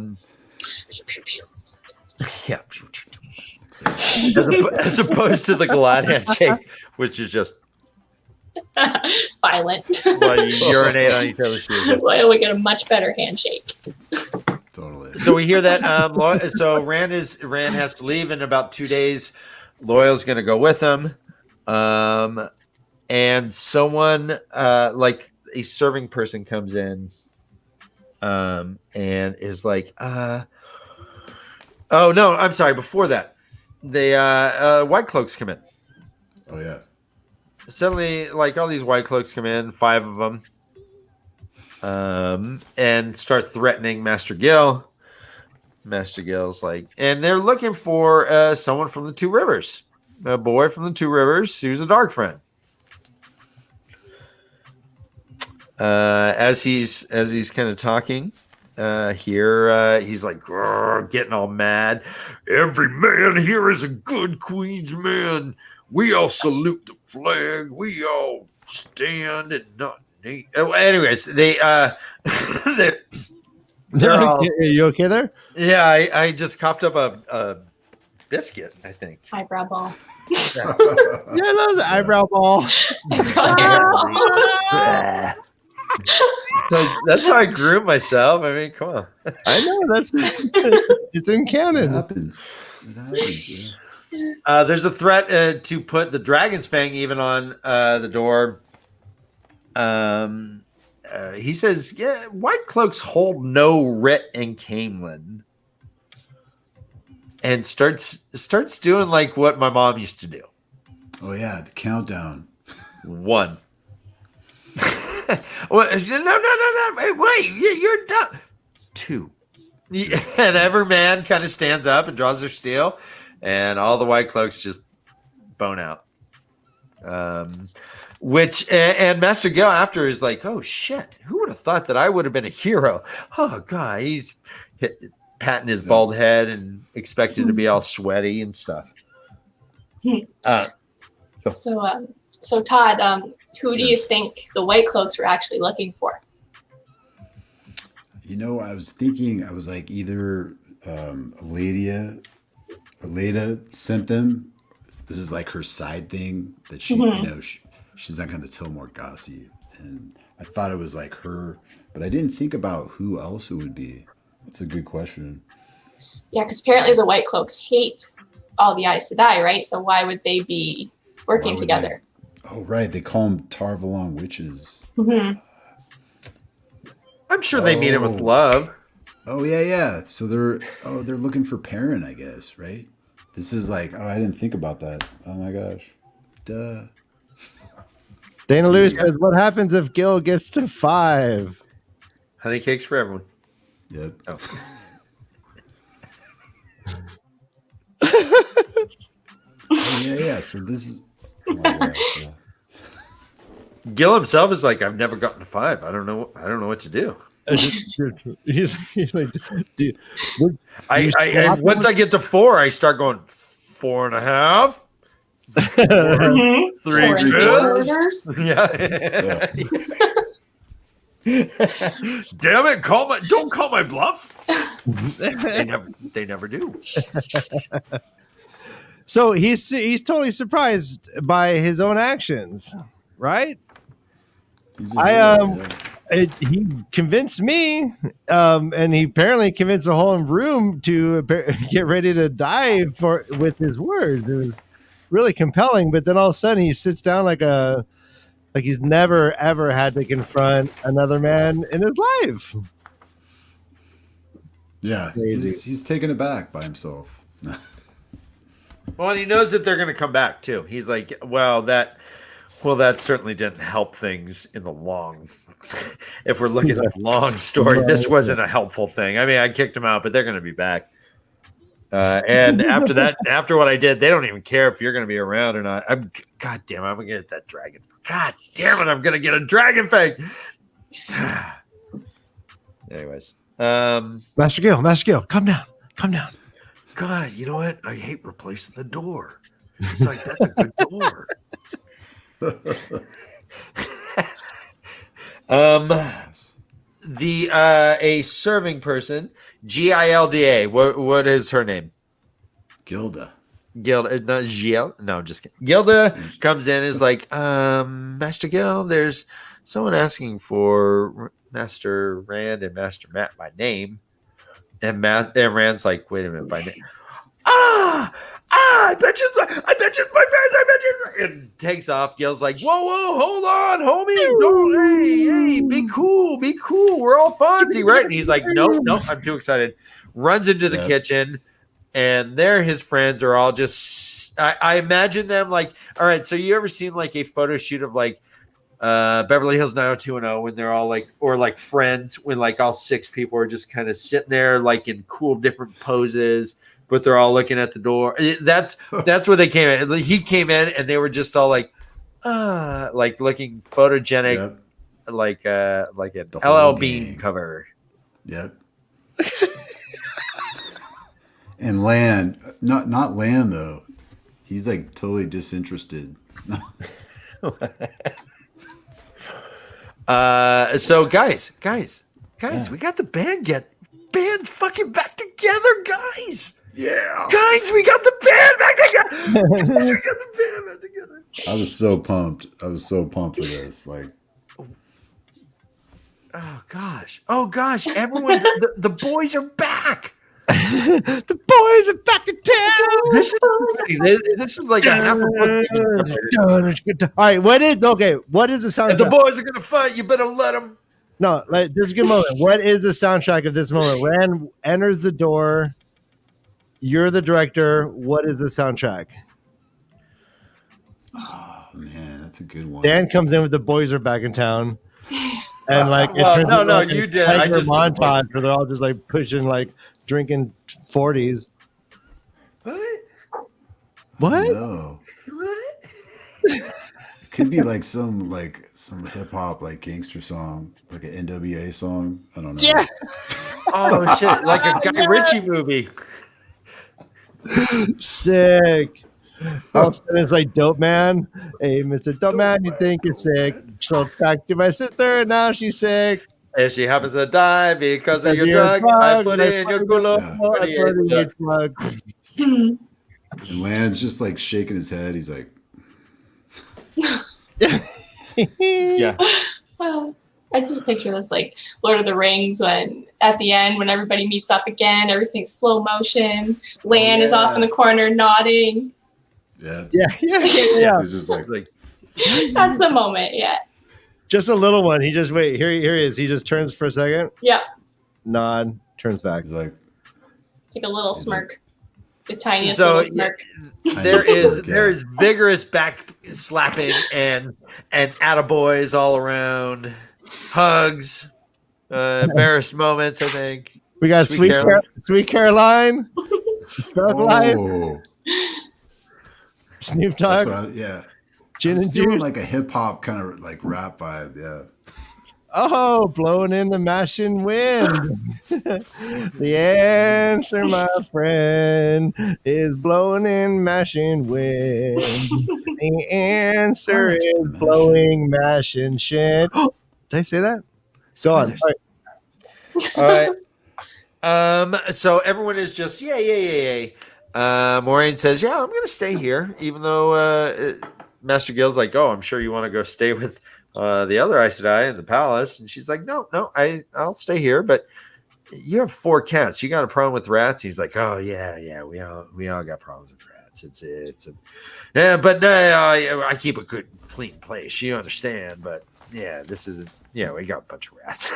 As opposed to the glad handshake, which is just Violent. well, you urinate on each other's shoes. Loyal would get a much better handshake. Totally. So we hear that. So Rand has to leave in about 2 days. Loyal's going to go with him, and someone like a serving person comes in, and is like, "Oh no, I'm sorry." Before that, the White Cloaks come in. Oh yeah. Suddenly, like all these White Cloaks come in, 5 of them, and start threatening Master Gil. Master Gil's like, and they're looking for someone from the Two Rivers, a boy from the Two Rivers who's a dark friend. As he's kind of talking here, he's like getting all mad. Every man here is a good Queen's man. We all salute the flag. We all stand and not neat. Anyways, they're all, Are you okay there? yeah, I just coughed up a biscuit, I think. Eyebrow ball. Yeah, I love the eyebrow ball. So that's how I grew myself. I mean, come on. I know it's in It canon. happens. It happens. Yeah. There's a threat to put the dragon's fang even on the door. He says, "Yeah, white cloaks hold no writ in Camelin," and starts doing like what my mom used to do. Oh yeah, the countdown. 1. Well, no. Wait, you're done. 2. And every man kind of stands up and draws their steel, and all the white cloaks just bone out. Which and Master Gil after is like, oh shit, who would have thought that I would have been a hero? Oh god, he's patting his bald head and expected to be all sweaty and stuff. So Todd, who do you think the White Cloaks were actually looking for? You know, I was thinking, I was like, either Leda sent them. This is like her side thing that she, you know, she's not going to tell Morgasi. And I thought it was like her, but I didn't think about who else it would be. That's a good question. Yeah, because apparently the White Cloaks hate all the Aes Sedai, right? So why would they be working together? Oh, right. They call them Tarvalon witches. Mm-hmm. I'm sure they mean it with love. Oh, yeah. So they're looking for Perrin, I guess, right? This is like, I didn't think about that. Oh my gosh. Duh. Dana Lou says, what happens if Gil gets to 5? Honey cakes for everyone. Yep. Oh. Yeah. So this is. Oh my gosh, yeah. Gil himself is like, I've never gotten to 5. I don't know what to do. He's like, dude, I once I get to 4, I start going 4.5. 3/5. Yeah. Damn it! Don't call my bluff. They never do. So he's totally surprised by his own actions, right? He convinced me, and he apparently convinced the whole room to get ready to die with his words. It was really compelling. But then all of a sudden, he sits down like he's never ever had to confront another man in his life. Yeah, he's taken aback by himself. Well, and he knows that they're going to come back too. He's like, that certainly didn't help things in the long. If we're looking at the long story, this wasn't a helpful thing. I mean, I kicked them out, but they're going to be back. And after that, after what I did, they don't even care if you're going to be around or not. God damn it, I'm going to get that dragon. God damn it, I'm going to get a dragon fang. Anyways. Master Gil, come down. God, you know what? I hate replacing the door. It's like, that's a good door. A serving person, Gilda. What is her name? Gilda, not Gil. No, just kidding. Gilda comes in and is like, Master Gil, there's someone asking for Master Rand and Master Matt by name. And Rand's like, wait a minute, by name. I bet you it's my friends. And takes off. Gil's like, whoa, hold on, homie. Don't, hey, be cool. We're all Fonzie, right? And he's like, nope, I'm too excited. Runs into the kitchen, and there his friends are all just. I imagine them like, all right. So you ever seen like a photo shoot of like Beverly Hills 90210 when they're all like, or like Friends when like all 6 people are just kind of sitting there like in cool different poses, but they're all looking at the door. That's where they came in. He came in and they were just all like looking photogenic, like an LL Bean cover. Yep. And Lan, not Lan though. He's like totally disinterested. So guys, Yeah. we got the band's fucking back together, guys. Yeah. Guys, we got the band back together. Guys, we got the band back together. I was so pumped. I was so pumped for this. Like, Oh gosh, everyone, the boys are back. The boys are back to town. This is like a half a book. All right, what is the If soundtrack? the boys are gonna fight, you better let them. No, like this is a good moment. What is the soundtrack of this moment? Rand enters the door. You're the director. What is the soundtrack? oh man, that's a good one. Dan comes in with the boys are back in town. And like it Well, turns no, into, no, like, you a did. I Tiger just- montage where they're all just like pushing, like drinking 40s. What? What? No. It could be like some hip hop like gangster song, like an NWA song. I don't know. Yeah. Oh shit! Like a Guy Ritchie movie. Sick. All of a sudden it's like Dope Man. Hey, Mr. Dope Man, you think you're sick? So back to my sister. Now she's sick. If she happens to die because of your Your drug, I drug, put it in your culo. Yeah. I put it in your slug. And Land's just like shaking his head. He's like, Yeah. Well, I just picture this like Lord of the Rings when at the end when everybody meets up again, everything's slow motion. Lan is off in the corner nodding. yeah. Yeah. It's just like, That's the moment. Yeah. Just a little one. He just here he is. He just turns for a second, Yep. nod, turns back. he's like, It's like a little smirk. The tiniest So, little smirk. There is vigorous back slapping and attaboys all around, hugs, embarrassed moments. I think We got Sweet Sweet Caroline, Thug Life, oh, Snoop that's Dogg, what I Gin was and feeling Juice. like a hip hop kind of like rap vibe. Yeah. Oh, blowing in the mashing wind. The answer, my friend, is blowing in mashing wind. The answer is blowing mashing shit. Did I say that? Go on. All right. All right. So everyone is just yay. Maureen says, "Yeah, I'm gonna stay here," even though Master Gil's like, "Oh, I'm sure you want to go stay with the other Aes Sedai in the palace," and she's like, "No, I'll stay here, but you have 4 cats. You got a problem with rats?" He's like, "Oh yeah, we all got problems with rats. But I keep a good clean place. You understand? But yeah, this isn't. Yeah, we got a bunch of rats."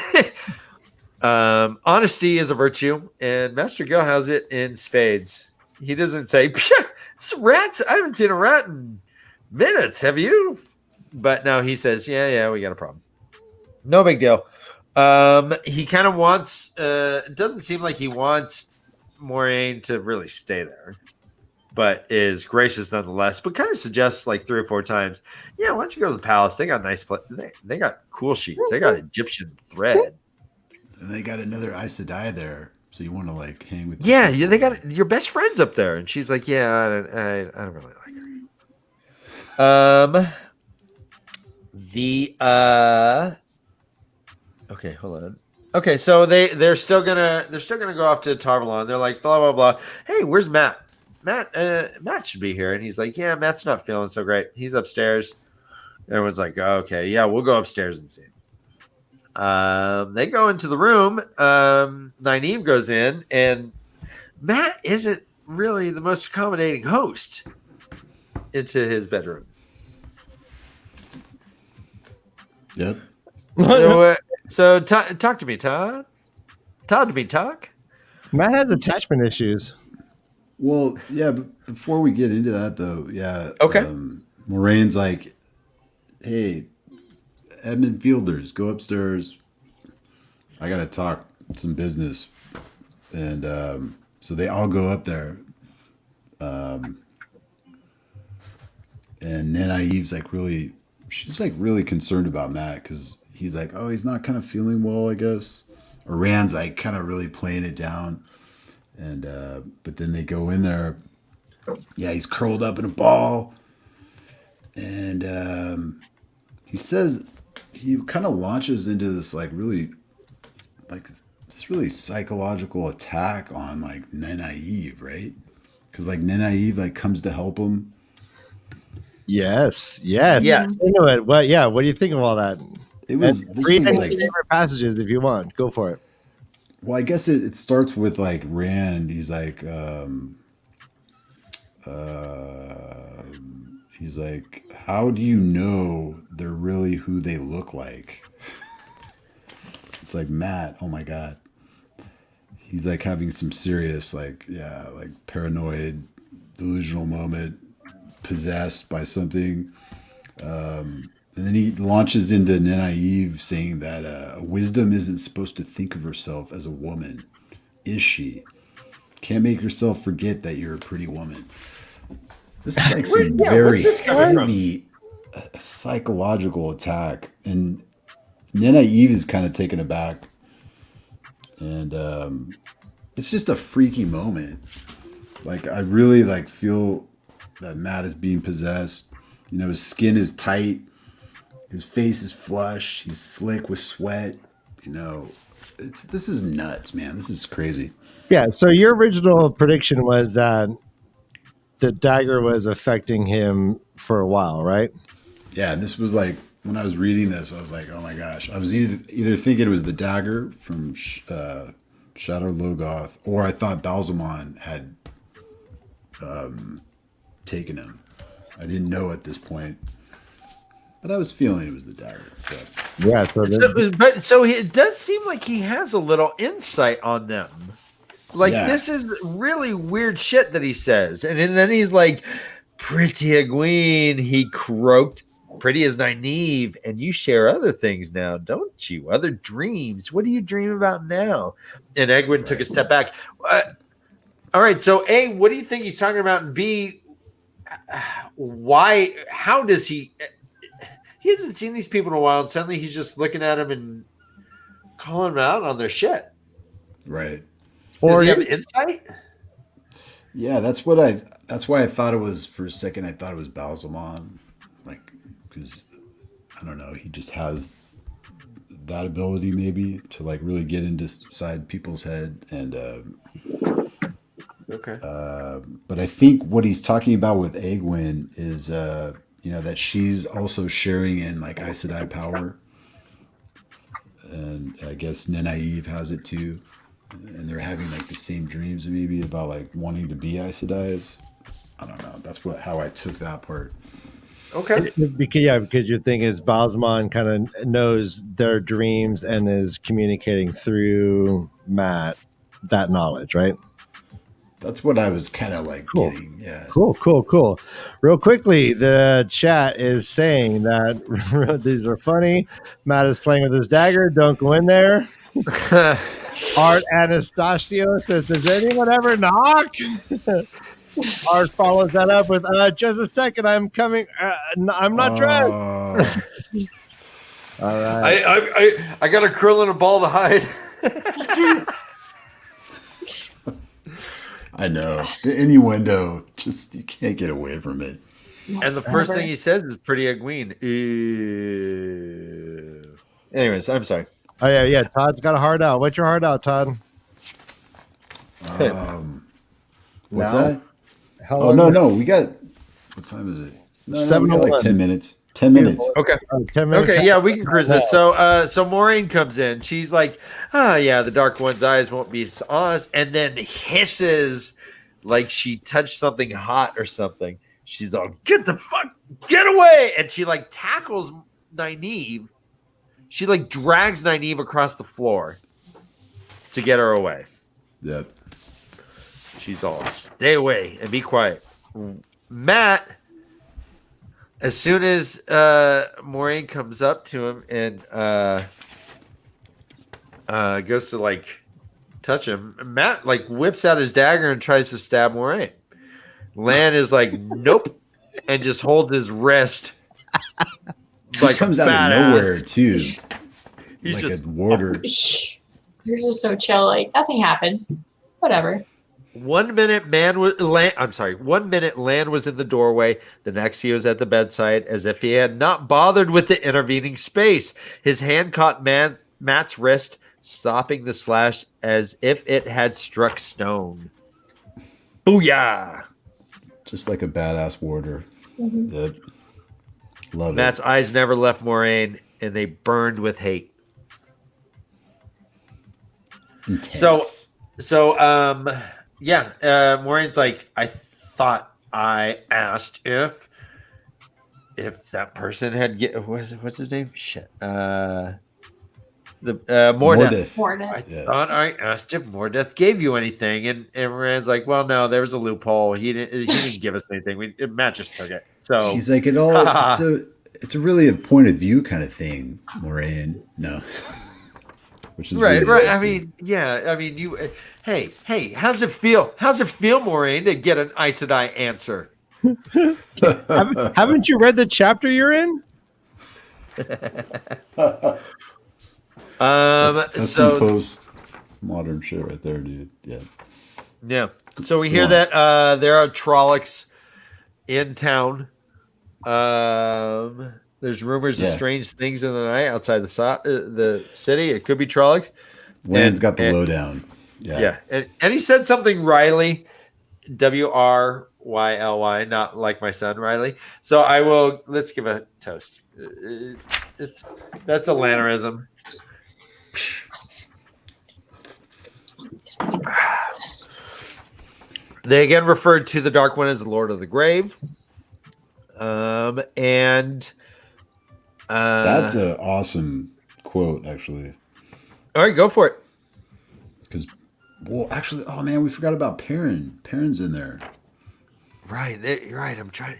Honesty is a virtue, and Master Gil has it in spades. He doesn't say, "Some rats. I haven't seen a rat in minutes. Have you?" But no, he says, yeah, we got a problem. No big deal. He kind of wants, it doesn't seem like he wants Moraine to really stay there, but is gracious nonetheless, but kind of suggests like 3 or 4 times, yeah, why don't you go to the palace? They got nice, they got cool sheets. They got Egyptian thread. And they got another Aes Sedai there. So you want to like hang with? Yeah, they got your best friends up there. And she's like, yeah, I don't really like her. Okay, hold on. Okay, so they're still gonna go off to Tarvalon. They're like blah blah blah. Hey, where's Matt? Matt should be here. And he's like, yeah, Matt's not feeling so great. He's upstairs. Everyone's like, oh, okay, yeah, we'll go upstairs and see him. They go into the room. Nynaeve goes in, and Matt isn't really the most accommodating host into his bedroom. Yep. So talk to me, Todd. Todd, to me talk. Matt has attachment issues. Well, yeah. But before we get into that, though, yeah. Okay. Moraine's like, "Hey, Edmund Fielders, go upstairs. I gotta talk some business." And so they all go up there. And Nynaeve's like she's like really concerned about Matt because he's like, oh, he's not kind of feeling well, I guess. Or Rand's like kind of really playing it down. And but then they go in there. Yeah, he's curled up in a ball. And he says he kind of launches into this like really psychological attack on like Nenaive, right? Because like Nenaive like comes to help him. Yes. Yes. Into it. What do you think of all that? It was And this read was any like, favorite passages if you want. Go for it. well, I guess it starts with like Rand. He's like, how do you know they're really who they look like? It's like, Matt, oh my God. He's like having some serious, like paranoid, delusional moment, possessed by something. And then he launches into Nenaive saying that wisdom isn't supposed to think of herself as a woman, is she? Can't make yourself forget that you're a pretty woman. This is like some very heavy psychological attack. And Nenaive is kind of taken aback. And it's just a freaky moment. Like, I really like feel that Matt is being possessed. You know, his skin is tight. His face is flush. He's slick with sweat. You know, this is nuts, man. This is crazy. Yeah. So your original prediction was that the dagger was affecting him for a while, right? Yeah, and this was like, when I was reading this, I was like, oh my gosh. I was either thinking it was the dagger from Shadow Logoth, or I thought Balsamon had taken him. I didn't know at this point, but I was feeling it was the dagger. So. Yeah. So it does seem like he has a little insight on them. Like, this is really weird shit that he says. And then he's like, pretty Egwene, he croaked. Pretty as Nynaeve, and you share other things now, don't you? Other dreams. What do you dream about now? And Egwene took a step back. All right, so A, what do you think he's talking about? And B, why? How does he? He hasn't seen these people in a while, and suddenly he's just looking at them and calling them out on their shit. Right. Does he have insight? Yeah, that's why I thought it was, for a second, I thought it was Balsamon. Like, because I don't know, he just has that ability maybe to like really get inside people's head. And but I think what he's talking about with Egwene is that she's also sharing in like Aes Sedai power, and I guess Nenaive has it too, and they're having like the same dreams maybe about like wanting to be Aes Sedais. I don't know. That's how I took that part. Okay. Because you're thinking it's Balsamon kind of knows their dreams and is communicating through Matt that knowledge, right? That's what I was kind of like getting. Yeah. Cool. Real quickly, the chat is saying that these are funny. Matt is playing with his dagger. Don't go in there. Art Anastasio says, does anyone ever knock? Art follows that up with, just a second, I'm coming. I'm not dressed. All right. I got a curl and a ball to hide. I know. The innuendo, just, you can't get away from it. And the first thing he says is pretty Egwene. Anyways, I'm sorry. Oh, yeah. Todd's got a heart out. What's your heart out, Todd? What's Now? that? No. We got, what time is it? No, we got like 10 minutes. 10 minutes. Okay. 10 minutes. Okay, yeah, we can cruise this. So Maureen comes in. She's like, yeah, the Dark One's eyes won't be on us, and then hisses like she touched something hot or something. She's all, get away! And she like tackles Nynaeve. She like drags Nynaeve across the floor to get her away. Yep. She's all, stay away and be quiet. Matt, as soon as Maureen comes up to him and goes to like touch him, Matt like whips out his dagger and tries to stab Maureen. Lan is like, nope, and just holds his wrist. Like, he comes out of nowhere too. He's like just a warder. You're just so chill, like nothing happened. Whatever. 1 minute One minute Land was in the doorway. The next he was at the bedside, as if he had not bothered with the intervening space. His hand caught Matt's wrist, stopping the slash as if it had struck stone. Booyah! Just like a badass warder. Yep. Love Matt's it. eyes never left Moraine, and they burned with hate. Intense. Moraine's like, I thought I asked if that person had what's his name? Shit. Mordeth. Mordeth. Thought I asked if Mordeth gave you anything, and Rand's like, well, no, there was a loophole. He didn't give us anything. Matt just took it. So He's like, it's a really a point of view kind of thing, Moraine. No. Which is right. really I mean, you. Hey, how's it feel? How's it feel, Moraine, to get an Aes Sedai answer? Haven't you read the chapter you're in? That's some post-modern shit right there, dude. Yeah. So we hear that there are Trollocs in town. There's rumors of strange things in the night outside the city. It could be Trollocs. Land's got the lowdown. Yeah. And he said something Riley, Wryly, not like my son Riley. So let's give a toast. That's a Lannerism. They again referred to the Dark One as the Lord of the Grave. That's an awesome quote, actually. All right, go for it. Because, actually, oh man, we forgot about Perrin. Perrin's in there. Right, you're right. I'm trying.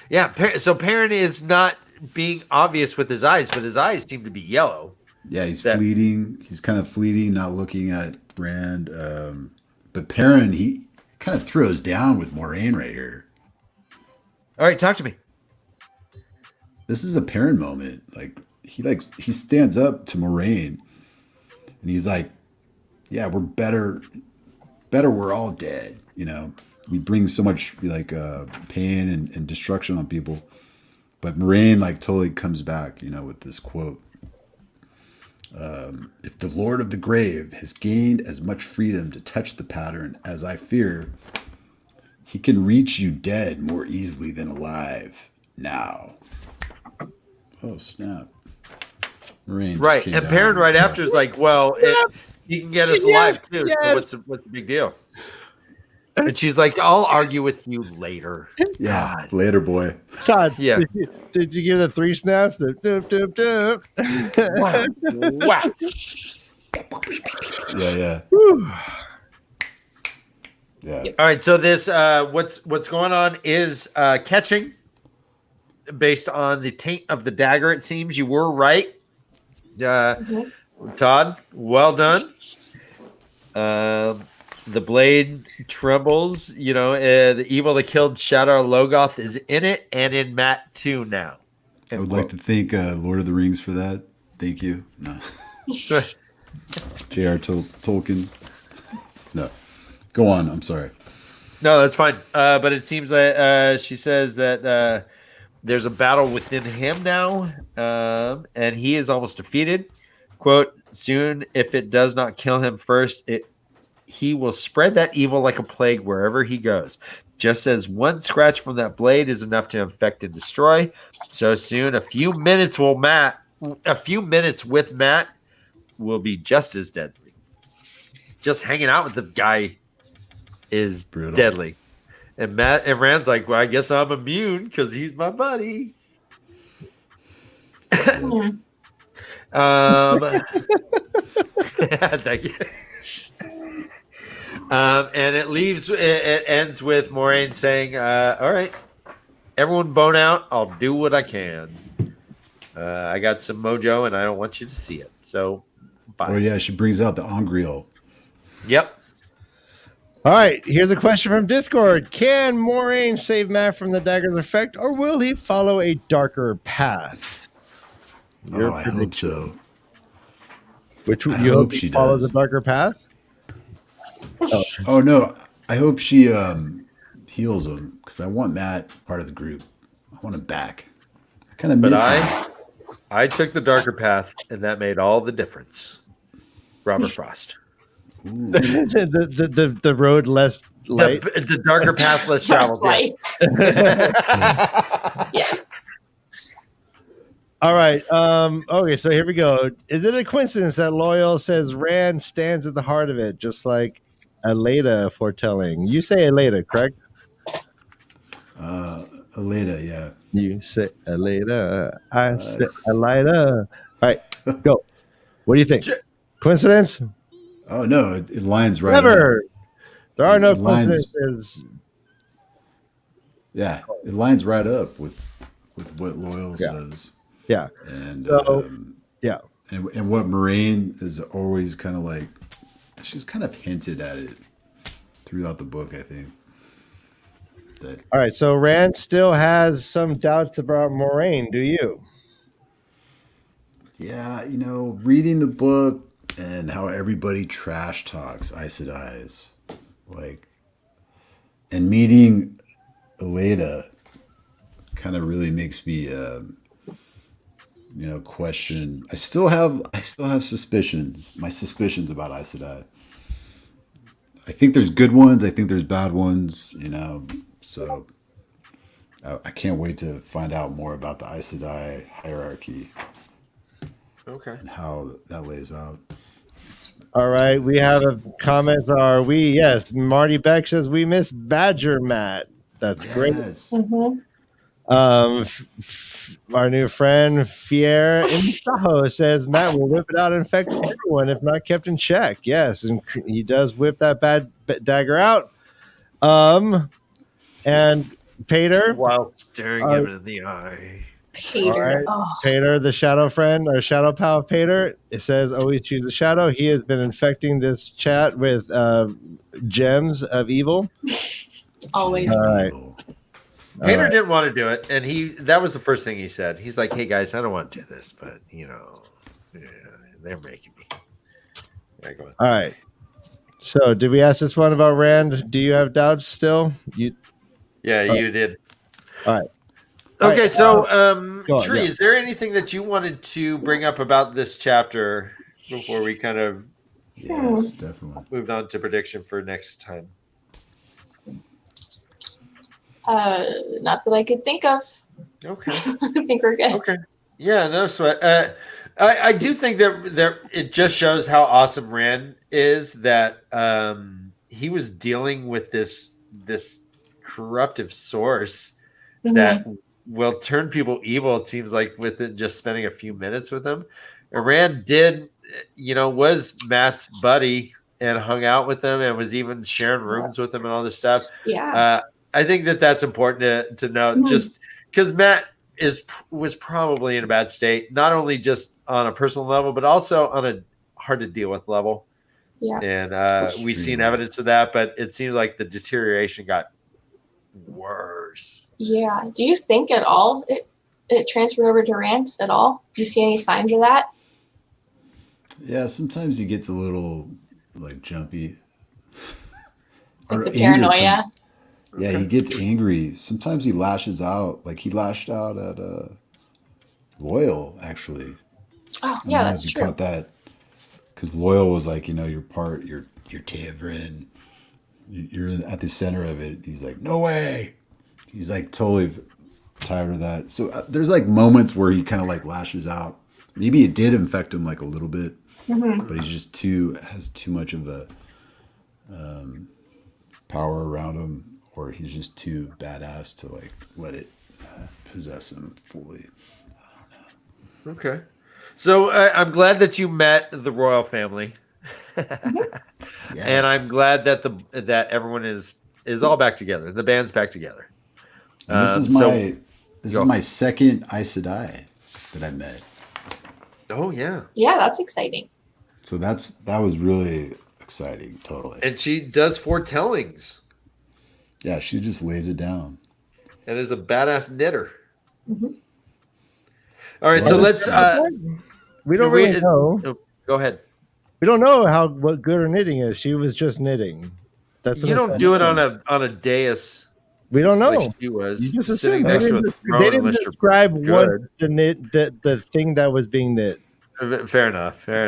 Yeah, so Perrin is not being obvious with his eyes, but his eyes seem to be yellow. Yeah, he's fleeting. He's kind of fleeting, not looking at Rand. But Perrin, he kind of throws down with Moraine right here. All right, talk to me. This is a Perrin moment. He stands up to Moraine, and he's like, "Yeah, we're better. We're all dead. You know, we bring so much pain and destruction on people." But Moraine totally comes back, with this quote. If the Lord of the Grave has gained as much freedom to touch the pattern as I fear, he can reach you dead more easily than alive now. Oh, snap. Moraine right, and Perrin right after is like, well, he can get us alive too, so what's the big deal? And she's like, I'll argue with you later. Yeah, God. Later, boy. Todd, yeah. Did you give the 3 snaps? Wow. Yeah. Yeah. All right, so this what's going on is catching based on the taint of the dagger. It seems you were right, Todd. Well done. The blade trembles. The evil that killed Shadar Logoth is in it, and in Matt too now. I would like to thank Lord of the Rings for that. Thank you. No. J.R. Tolkien. No. Go on. I'm sorry. No, that's fine. But it seems that she says that there's a battle within him now, and he is almost defeated. Quote, soon, if it does not kill him first, he will spread that evil like a plague wherever he goes. Just as one scratch from that blade is enough to infect and destroy, so soon a few minutes with Matt will be just as deadly. Just hanging out with the guy is brutal. Deadly. And Rand's like, well, I guess I'm immune because he's my buddy. Thank you. And it ends with Moraine saying, all right, everyone bone out. I'll do what I can. I got some mojo and I don't want you to see it. So, bye. Oh, yeah, she brings out the Angreal. Yep. All right, here's a question from Discord. Can Moraine save Matt from the dagger's effect, or will he follow a darker path? I hope so. Which you hope she follows the darker path? Oh no, I hope she heals him because I want Matt part of the group. I want him back. I kind of But miss him. I took the darker path, and that made all the difference. Robert Frost. Ooh. the road less light. The darker path, less Just traveled. Yeah. like, yes. All right. Okay, so here we go. Is it a coincidence that Loyal says Rand stands at the heart of it, just like Aleda foretelling? You say Aleda, correct? Aleda, yeah. You say Aleda. I say Aleda. All right, go. What do you think? Coincidence? Oh no, it lines right up. Never. There are no It lines- coincidences. Yeah, it lines right up with what Loyal says. Yeah. And So, yeah. and what Moraine is always kind of like, she's kind of hinted at it throughout the book, I think. That All right. So Rand still has some doubts about Moraine. Do you? yeah, reading the book and how everybody trash talks Aes Sedai's, like, and meeting Aleda kind of really makes me question. I still have suspicions. My suspicions about Aes Sedai. I think there's good ones. I think there's bad ones. So I can't wait to find out more about the Aes Sedai hierarchy Okay. and how that lays out. All right. We have comments. Are we? Yes. Marty Beck says we miss Badger Matt. That's great. Yes. Our new friend Fier in Tahoe says Matt will whip it out and infect everyone if not kept in check. Yes, and he does whip that bad dagger out. And Pater, While staring him in the eye. Hater. All right. Oh, Pater, the shadow friend or shadow pal of Pater, it says always choose a shadow. He has been infecting this chat with gems of evil. always. All right. Pater didn't want to do it, and that was the first thing he said. He's like, "Hey guys, I don't want to do this, but they're making me." Yeah, go on. All right. So, did we ask this one about Rand? Do you have doubts still? Yeah, you did. All right. Okay, so go on, Tree, yeah. is there anything that you wanted to bring up about this chapter before we kind of Yes, definitely. moved on to prediction for next time? Not that I could think of. Okay. I think we're good. Okay. Yeah, no sweat. I do think that it just shows how awesome Rand is that he was dealing with this corruptive source that will turn people evil. It seems like within just spending a few minutes with him. And Rand did, was Matt's buddy and hung out with him and was even sharing rooms with him and all this stuff. Yeah. I think that important to note, just because Matt was probably in a bad state, not only just on a personal level, but also on a hard to deal with level. Yeah. And we've seen evidence of that, but it seems like the deterioration got worse. Yeah. Do you think at all it transferred over to Rand at all? Do you see any signs of that? Yeah, sometimes he gets a little like jumpy. Like Or the anger paranoia? comes- Yeah, he gets angry. Sometimes he lashes out. Like he lashed out at Loyal, actually. Oh, I yeah, don't know that's if you true. caught that. Because Loyal was like, you're TAVERN. You're at the center of it. He's like, no way. He's like totally tired of that. So there's like moments where he kind of like lashes out. Maybe it did infect him like a little bit, but he's just has too much of a power around him, or he's just too badass to like let it possess him fully. Okay. So I'm glad that you met the royal family. Yes. And I'm glad that that everyone is all back together. The band's back together. And this is my second Aes Sedai that I met. Oh yeah. Yeah, that's exciting. So that was really exciting, totally. And she does foretellings Yeah, she just lays it down. and is a badass knitter. Mhm. All right, so let's we don't really know. Go ahead. We don't know what good her knitting is. She was just knitting. That's You don't do it on a dais. We don't know. Like she was You just sitting assume. next to a throne. They didn't unless you're describe what good. the thing that was being knit. Fair enough. I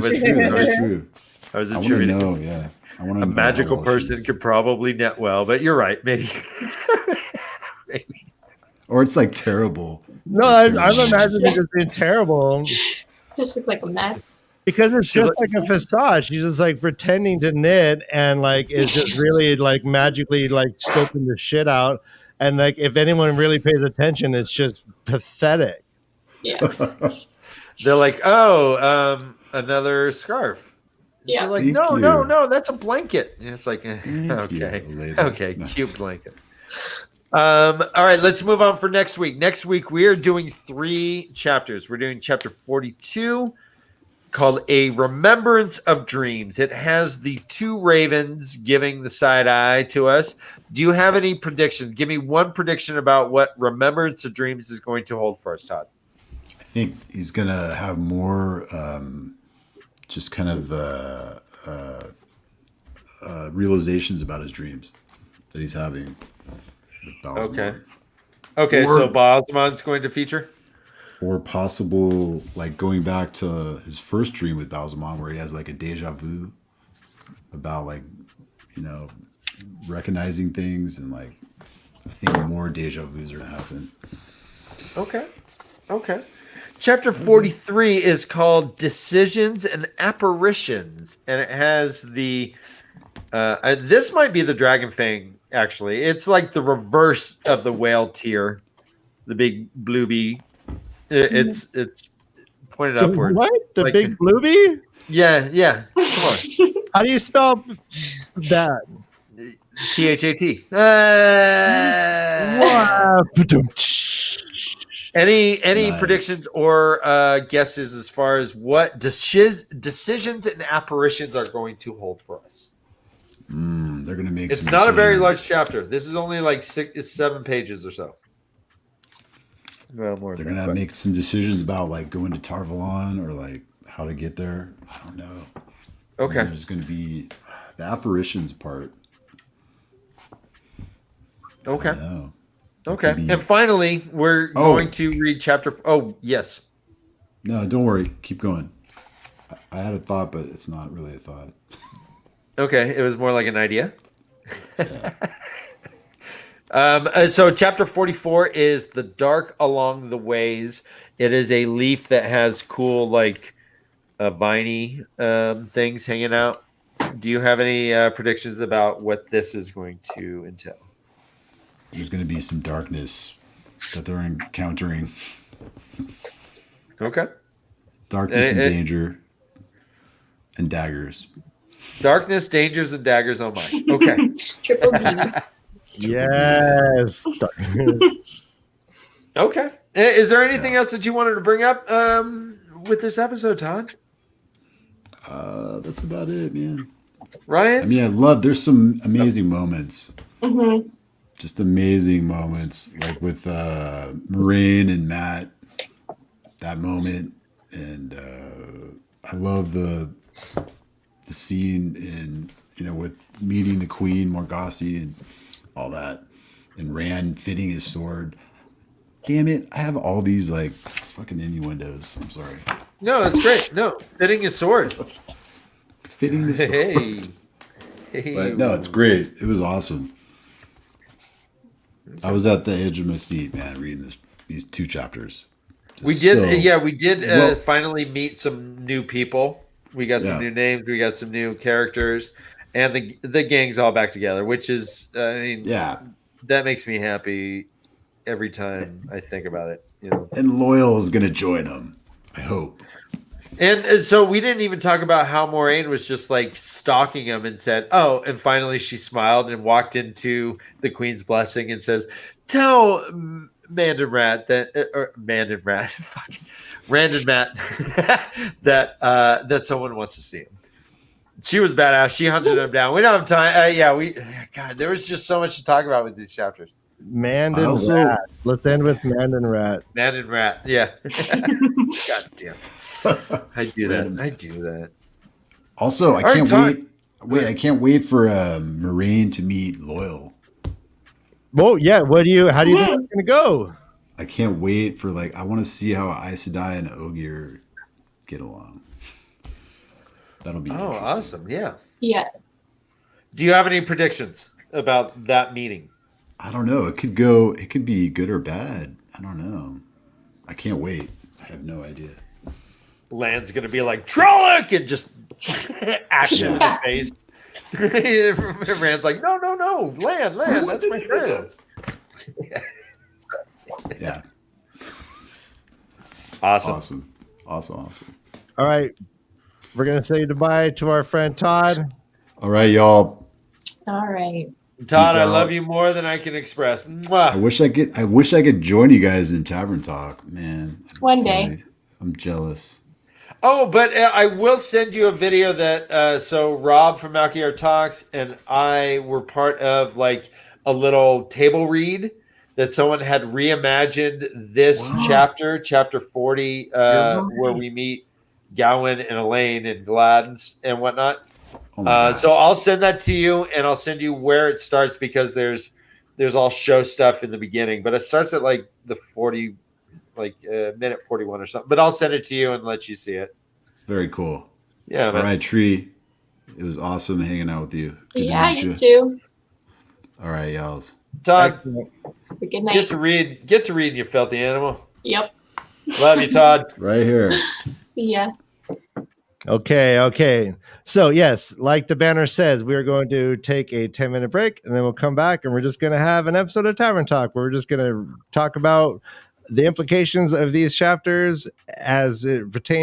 was True. I was I want to attributing. know. Yeah, I want to A know. magical how well person she's- could probably net well, but you're right. Maybe. or it's like terrible. No, I'm imagining it being terrible Just look like a mess. because it's She's just like a facade. She's just like pretending to knit and like is just really like magically like scoping the shit out. And like if anyone really pays attention, it's just pathetic. Yeah. They're like, oh, another scarf. Yeah. You're like, Thank no, you. that's a blanket. And it's like, Thank you, okay, ladies. okay, No. cute blanket. All right, let's move on for next week. Next week we are doing 3 chapters. We're doing chapter 42 called A Remembrance of Dreams. It has the 2 ravens giving the side eye to us. Do you have any predictions? Give me one prediction about what Remembrance of Dreams is going to hold for us, Todd. I think he's gonna have more, just kind of realizations about his dreams that he's having. with Balsamon. Okay, Or- so Balzamon's going to feature? Or possible, like going back to his first dream with Balsamon, where he has like a deja vu about like, recognizing things, and like I think more deja vus are gonna happen. Okay. Chapter 43 is called Decisions and Apparitions, and it has the this might be the Dragon Fang, actually. It's like the reverse of the whale tier, the big blue bee. It's pointed upwards. What? The Like- big bluebee? Yeah. Come on. How do you spell that? THAT. Wow. Any Nice. predictions or guesses as far as what decisions and apparitions are going to hold for us? They're gonna make. It's some not a very decisions. large chapter. This is only like 7 pages or so. Well, more. They're gonna make some decisions about like going to Tarvalon or like how to get there. I don't know. Okay. There's gonna be the apparitions part. Okay. No. Okay. Could be- And finally, we're Oh. going to read chapter. Oh, yes. No, don't worry. Keep going. I had a thought, but it's not really a thought. Okay. It was more like an idea. So chapter 44 is The Dark Along the Ways. It is a leaf that has cool, like, viney things hanging out. Do you have any predictions about what this is going to entail? There's gonna be some darkness that they're encountering. Okay. Darkness and Eh, eh. danger. And daggers. Darkness, dangers, and daggers on mine. Okay. Triple B. Yes. Okay. Is there anything else that you wanted to bring up with this episode, Todd? That's about it, man. Ryan? I mean, there's some amazing moments. Mm-hmm. Just amazing moments, like with Moraine and Matt, that moment. And I love the scene with meeting the Queen, Morgase, and all that. And Rand fitting his sword. Damn it, I have all these like fucking innuendos. I'm sorry. No, that's great. No, fitting his sword. Fitting the sword. Hey. But no, it's great. It was awesome. I was at the edge of my seat, man, reading these 2 chapters. Just We did, so- we did Well- finally meet some new people. We got some Yeah. new names. We got some new characters, and the gang's all back together, which is, Yeah, that makes me happy every time I think about it. and Loyal is gonna join them. I hope. And so we didn't even talk about how Moraine was just like stalking him and said, "Oh," and finally she smiled and walked into the Queen's blessing and says, "Tell Mandan Rat that, or Mandan Rat, fucking Rand and Matt that someone wants to see him." She was badass. She hunted him down. We don't have time. God, there was just so much to talk about with these chapters. Mandan I also- Rat. Let's end with Mandan Rat. Mandan Rat, yeah. God damn. I do that. Random. I do that. Also, I All right, can't Todd. wait. Wait, I can't wait for Moraine to meet Loyal. Well, yeah. How do you think it's gonna go? I can't wait for I want to see how Aes Sedai and Ogier get along. That'll be interesting. Awesome. Yeah. Yeah. Do you have any predictions about that meeting? I don't know. It could be good or bad. I don't know. I can't wait. I have no idea. Land's gonna be like Trolloc and just action in his face. Rand's like, no, Land, that's my friend. Yeah. Awesome. Awesome. All right, we're gonna say goodbye to our friend Todd. All right, y'all. All right. Todd, Peace I out. love you more than I can express. I Mwah. wish I could join you guys in Tavern Talk, man. One day. I'm jealous. Oh, but I will send you a video that so Rob from Malkier Talks and I were part of a little table read that someone had reimagined this chapter 40, where we meet Gawain and Elaine and Gladden's and whatnot. Oh my So I'll send that to you, and I'll send you where it starts because there's all show stuff in the beginning, but it starts at the 40, minute 41 or something. But I'll send it to you and let you see it. Very cool. Yeah, All man. right, Tree. It was awesome hanging out with you. Good to Yeah, meet you too. All right, y'all. Todd, Have a good night. get to read, you filthy animal. Yep. Love you, Todd. Right here. See ya. Okay. So yes, like the banner says, we are going to take a 10-minute break, and then we'll come back, and we're just going to have an episode of Tavern Talk where we're just going to talk about the implications of these chapters as it pertains